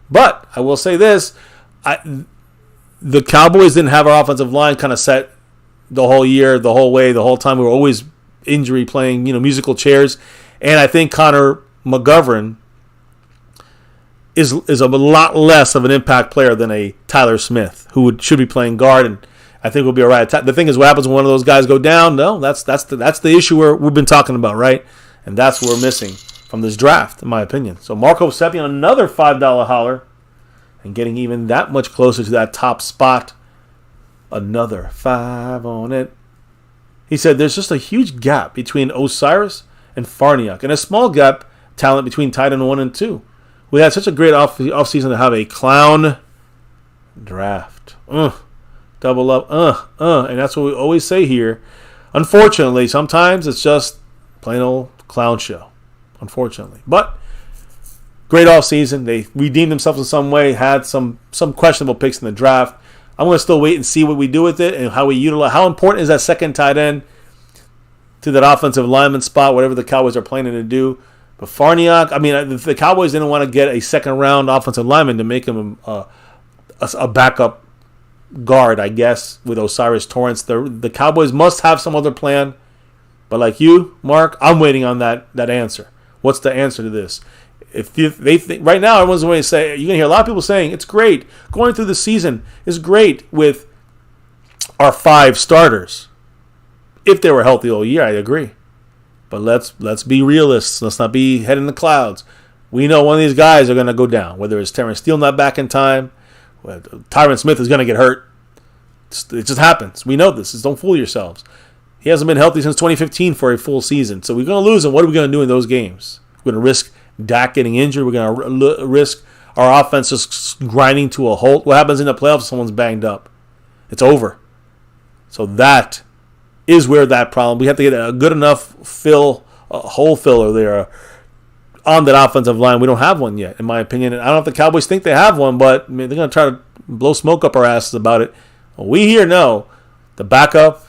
But I will say this. The Cowboys didn't have our offensive line kind of set the whole year, the whole way, the whole time. We were always injury playing, musical chairs. And I think Connor McGovern is a lot less of an impact player than a Tyler Smith, who should be playing guard, and I think we'll be all right. The thing is, what happens when one of those guys go down? No, that's the issue we've been talking about, right? And that's what we're missing from this draft, in my opinion. So Mark Hovsepian, another $5 holler, and getting even that much closer to that top spot. Another 5 on it. He said there's just a huge gap between Osiris and Farniok, and a small gap talent between tight end 1 and 2. We had such a great offseason to have a clown draft. Double up. And that's what we always say here. Unfortunately, sometimes it's just plain old clown show. Unfortunately. But great offseason. They redeemed themselves in some way, had some questionable picks in the draft. I'm going to still wait and see what we do with it and how we utilize. How important is that second tight end to that offensive lineman spot, whatever the Cowboys are planning to do. But Farniok, the Cowboys didn't want to get a second-round offensive lineman to make him a backup guard, I guess, with Osiris Torrance. The Cowboys must have some other plan. But like you, Mark, I'm waiting on that answer. What's the answer to this? If they think right now, everyone's going to say, you're going to hear a lot of people saying it's great. Going through the season is great with our 5 starters. If they were healthy all year, I agree. But let's be realists. Let's not be head in the clouds. We know one of these guys are going to go down. Whether it's Terrence Steele not back in time, Tyron Smith is going to get hurt. It just happens. We know this. Just don't fool yourselves. He hasn't been healthy since 2015 for a full season. So we're going to lose him. What are we going to do in those games? We're going to risk Dak getting injured. We're going to risk our offense just grinding to a halt. What happens in the playoffs if someone's banged up? It's over. So that is where that problem. We have to get a good enough hole filler there on that offensive line. We don't have one yet, in my opinion. And I don't know if the Cowboys think they have one, but they're going to try to blow smoke up our asses about it. Well, we here know the backup.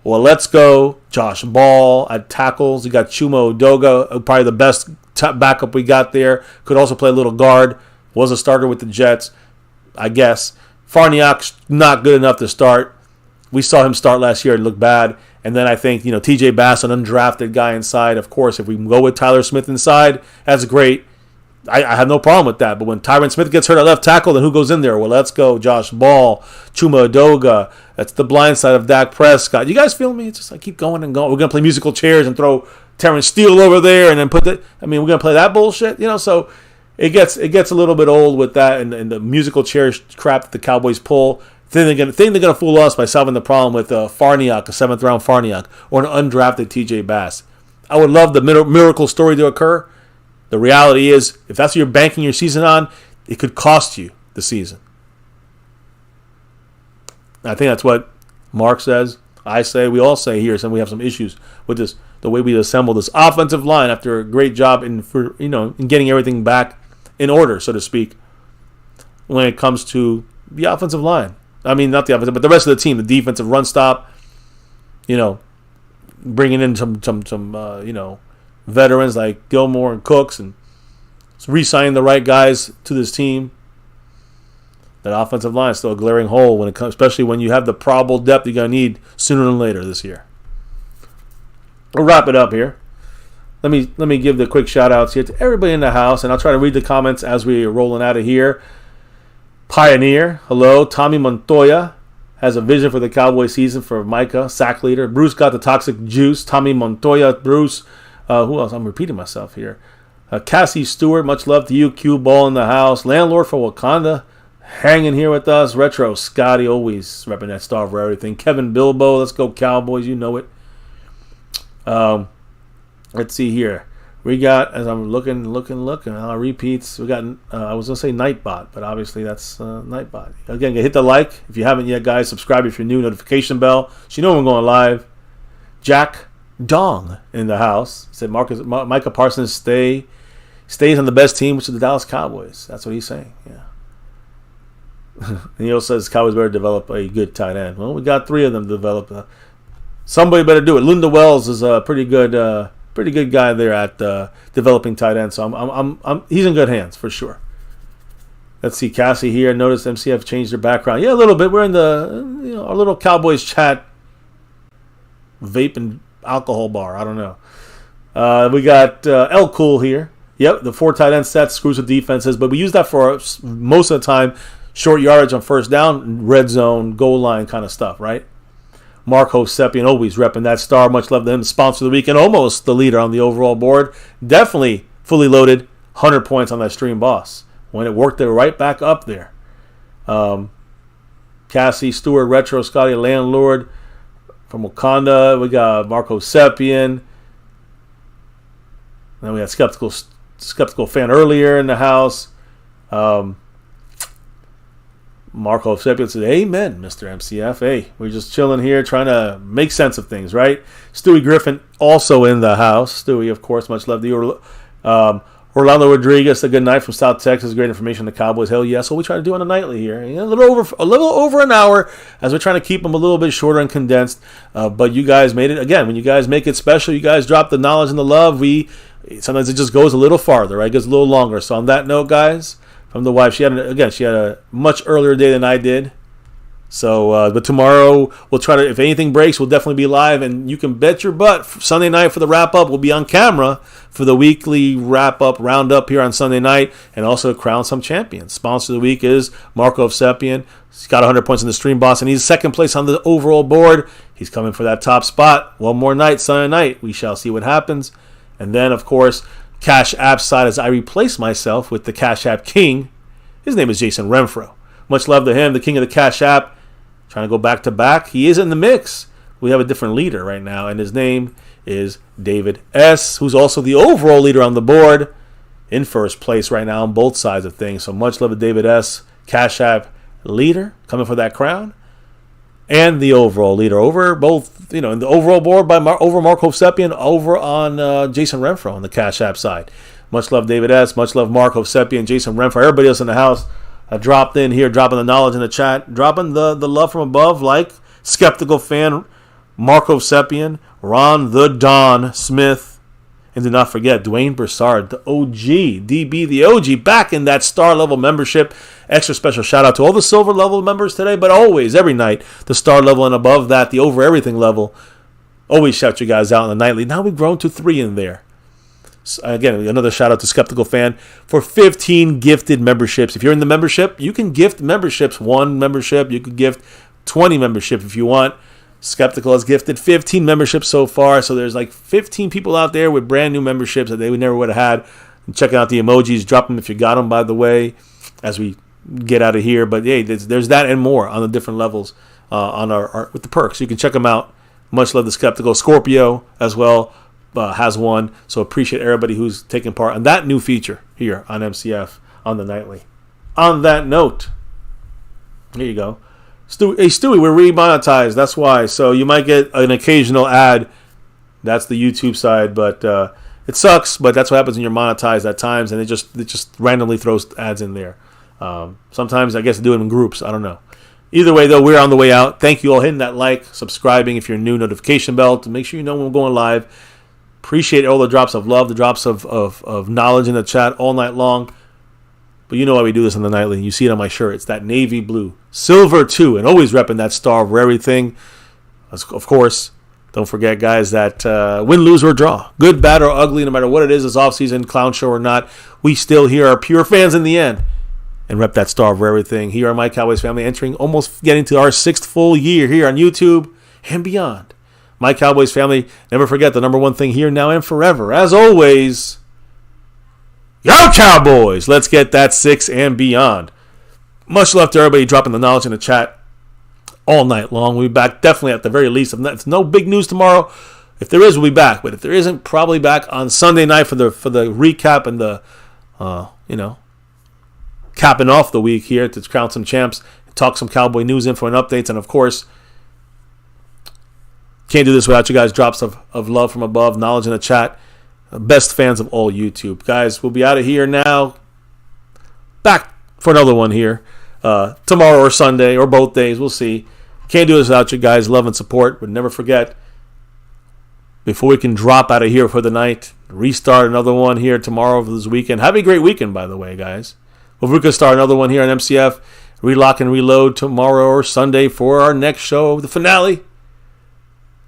Well, let's go. Josh Ball at tackles. You got Chuma Odoga, probably the best backup we got there. Could also play a little guard. Was a starter with the Jets, I guess. Farniok's not good enough to start. We saw him start last year. It looked bad. And then I think, TJ Bass, an undrafted guy inside. Of course, if we can go with Tyler Smith inside, that's great. I have no problem with that. But when Tyron Smith gets hurt at left tackle, then who goes in there? Well, let's go Josh Ball, Chuma Adoga. That's the blind side of Dak Prescott. You guys feel me? It's just like keep going and going. We're going to play musical chairs and throw Terrence Steele over there and then put the... I mean, we're going to play that bullshit? So it gets a little bit old with that and the musical chairs crap that the Cowboys pull. Think they're going to fool us by solving the problem with Farniok, a 7th-round Farniok, or an undrafted TJ Bass. I would love the miracle story to occur. The reality is, if that's what you're banking your season on, it could cost you the season. I think that's what Mark says, I say, we all say here, and we have some issues with this, the way we assemble this offensive line after a great job in getting everything back in order, so to speak, when it comes to the offensive line. I mean, not the offensive, but the rest of the team, the defensive run stop, bringing in some veterans like Gilmore and Cooks and re-signing the right guys to this team. That offensive line is still a glaring hole when it comes, especially when you have the probable depth you're gonna need sooner than later this year. We'll wrap it up here. Let me give the quick shout outs here to everybody in the house, and I'll try to read the comments as we're rolling out of here. Pioneer, hello. Tommy Montoya has a vision for the Cowboy season for Micah, sack leader. Bruce got the toxic juice. Tommy Montoya, Bruce. Who else? I'm repeating myself here. Cassie Stewart, much love to you. Q Ball in the house. Landlord for Wakanda, hanging here with us. Retro Scotty, always repping that star for everything. Kevin Bilbo, let's go Cowboys. You know it. Let's see here. We got, as I'm looking, repeats. We got, I was going to say Nightbot, but obviously that's Nightbot. Again, hit the like. If you haven't yet, guys, subscribe if you're new. Notification bell so you know when we're going live. Jack Dong in the house. He said Micah Parsons stays on the best team, which is the Dallas Cowboys. That's what he's saying. Yeah. And he also says Cowboys better develop a good tight end. Well, we got 3 of them to develop. Somebody better do it. Lunda Wells is a pretty good guy there at developing tight end. So he's in good hands for sure. Let's see Cassie here. Notice MCF changed their background. Yeah, a little bit. We're in the our little Cowboys chat vape and alcohol bar. I don't know. We got El Cool here. Yep, the 4 tight end sets screws with defenses, but we use that for most of the time short yardage on first down, red zone, goal line kind of stuff, right? Mark Hosepian always repping that star. Much love to him. Sponsor of the week and almost the leader on the overall board. Definitely fully loaded. 100 points on that stream boss. When it worked, they were right back up there. Cassie Stewart, Retro Scotty, Landlord from Wakanda. We got Mark Hosepian. Then we had Skeptical Fan earlier in the house. Marco Sepian said, amen, Mr. MCF. Hey, we're just chilling here trying to make sense of things, right? Stewie Griffin also in the house. Stewie, of course, much love to you. Orlando Rodriguez, a good night from South Texas. Great information on the Cowboys. Hell yes. So we try to do on a nightly here. A little over an hour as we're trying to keep them a little bit shorter and condensed. But you guys made it. Again, when you guys make it special, you guys drop the knowledge and the love. Sometimes it just goes a little farther, right? It gets a little longer. So on that note, guys, from the wife, she had a much earlier day than I did. So, but tomorrow we'll try to, if anything breaks, we'll definitely be live, and you can bet your butt Sunday night for the wrap up, we'll be on camera for the weekly wrap up roundup here on Sunday night, and also crown some champions. Sponsor of the week is Marco Sepian. He's got 100 points in the stream boss, and he's second place on the overall board. He's coming for that top spot. One more night, Sunday night. We shall see what happens. And then, of course, Cash App side as I replace myself with the Cash App King. His name is Jason Renfro. Much love to him, the king of the Cash App. Trying to go back to back. He is in the mix. We have a different leader right now, and his name is David S., who's also the overall leader on the board, in first place right now on both sides of things. So much love to David S., Cash App leader, coming for that crown, and the overall leader over both, in the overall board over Marco Sepian, over on Jason Renfro on the Cash App side. Much love David S., much love Marco Sepian, Jason Renfro, everybody else in the house. Dropped in here, dropping the knowledge in the chat, dropping the love from above, like Skeptical Fan, Marco Sepian, Ron the Don Smith, and do not forget Dwayne Broussard, the OG, DB the OG, back in that star level membership. Extra special shout out to all the silver level members today, but always, every night, the star level and above that, the over everything level. Always shout you guys out in the nightly. Now we've grown to 3 in there. Again, another shout out to Skeptical Fan for 15 gifted memberships. If you're in the membership, you can gift memberships. 1 membership, you could gift 20 membership if you want. Skeptical has gifted 15 memberships so far, so there's like 15 people out there with brand new memberships that they never would have had. And checking out the emojis, drop them if you got them, by the way, as we get out of here. But hey, there's that and more on the different levels on our with the perks. You can check them out. Much love to Skeptical. Scorpio as well has one, so appreciate everybody who's taking part on that new feature here on MCF on the nightly. On that note, here you go. Stewie, we're remonetized. That's why. So you might get an occasional ad. That's the YouTube side, but it sucks. But that's what happens when you're monetized at times, and it just randomly throws ads in there. Sometimes I guess they do it in groups. I don't know. Either way, though, we're on the way out. Thank you all hitting that like, subscribing if you're new, notification bell to make sure you know when we're going live. Appreciate all the drops of love, the drops of knowledge in the chat all night long. But you know why we do this on the nightly. You see it on my shirt. It's that navy blue. Silver, too. And always repping that star over everything. Of course, don't forget, guys, that win, lose, or draw. Good, bad, or ugly, no matter what it is, this offseason, clown show or not, we still here are pure fans in the end. And rep that star over everything. Here are my Cowboys family entering, almost getting to our 6th full year here on YouTube and beyond. My Cowboys family, never forget the number one thing here, now, and forever. As always, Yo Cowboys! Let's get that 6 and beyond. Much love to everybody dropping the knowledge in the chat all night long. We'll be back definitely at the very least. If it's no big news tomorrow, if there is, we'll be back. But if there isn't, probably back on Sunday night for the recap and the capping off the week here to crown some champs, talk some Cowboy news, info, and updates, and of course, can't do this without you guys. Drops of love from above, knowledge in the chat. Best fans of all YouTube. Guys, we'll be out of here now. Back for another one here. Tomorrow or Sunday or both days. We'll see. Can't do this without you guys. Love and support. But never forget, before we can drop out of here for the night, restart another one here tomorrow for this weekend. Have a great weekend, by the way, guys. If we could start another one here on MCF, relock and reload tomorrow or Sunday for our next show, the finale.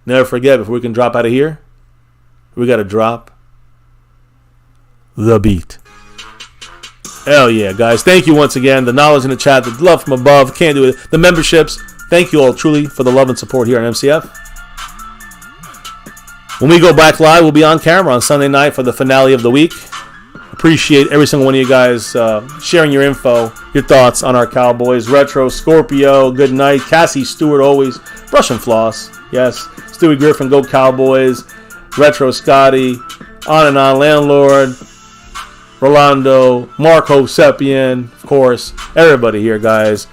Never forget, before we can drop out of here, we got to drop the beat. Hell yeah, guys. Thank you once again. The knowledge in the chat, the love from above. Can't do it. The memberships. Thank you all truly for the love and support here on MCF. When we go back live, we'll be on camera on Sunday night for the finale of the week. Appreciate every single one of you guys sharing your info, your thoughts on our Cowboys. Retro, Scorpio, good night. Cassie Stewart, always. Brush and floss. Yes. Stewie Griffin, go Cowboys. Retro Scotty. On and on. Landlord. Rolando. Marco Sepien. Of course. Everybody here, guys.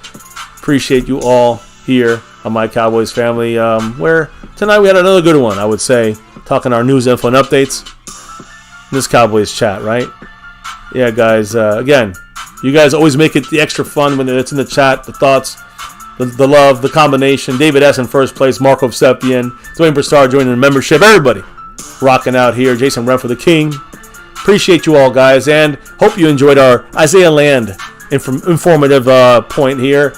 Appreciate you all here on My Cowboys Family. Where tonight we had another good one, I would say. Talking our news, info, and updates. This Cowboys chat, right? Yeah, guys. Again, you guys always make it the extra fun when it's in the chat. The thoughts, the love, the combination. David S. in first place. Marco Sepien. Dwayne Broussard joining the membership. Everybody rocking out here. Jason Renfro, the King. Appreciate you all, guys. And hope you enjoyed our Isaiah Land informative point here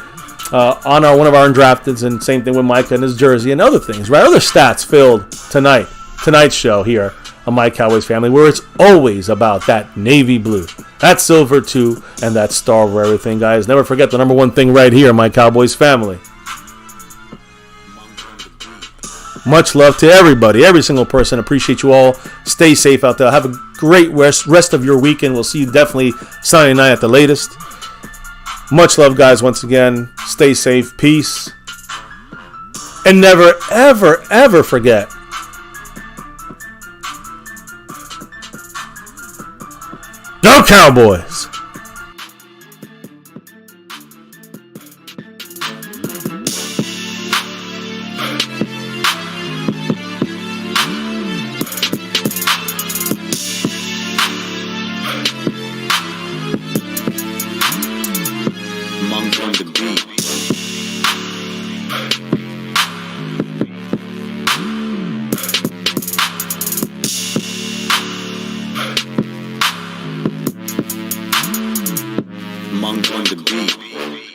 on one of our undrafteds. And same thing with Micah and his jersey and other things, right? Other stats filled tonight's show here on My Cowboys Family, where it's always about that navy blue, that silver too, and that star over everything, guys. Never forget the number one thing right here, My Cowboys Family. Much love to everybody, every single person. Appreciate you all. Stay safe out there. Have a great rest of your weekend. We'll see you definitely Sunday night at the latest. Much love, guys, once again. Stay safe. Peace. And never, ever, ever forget, Go Cowboys! Monk on the beat. Monk on the beat.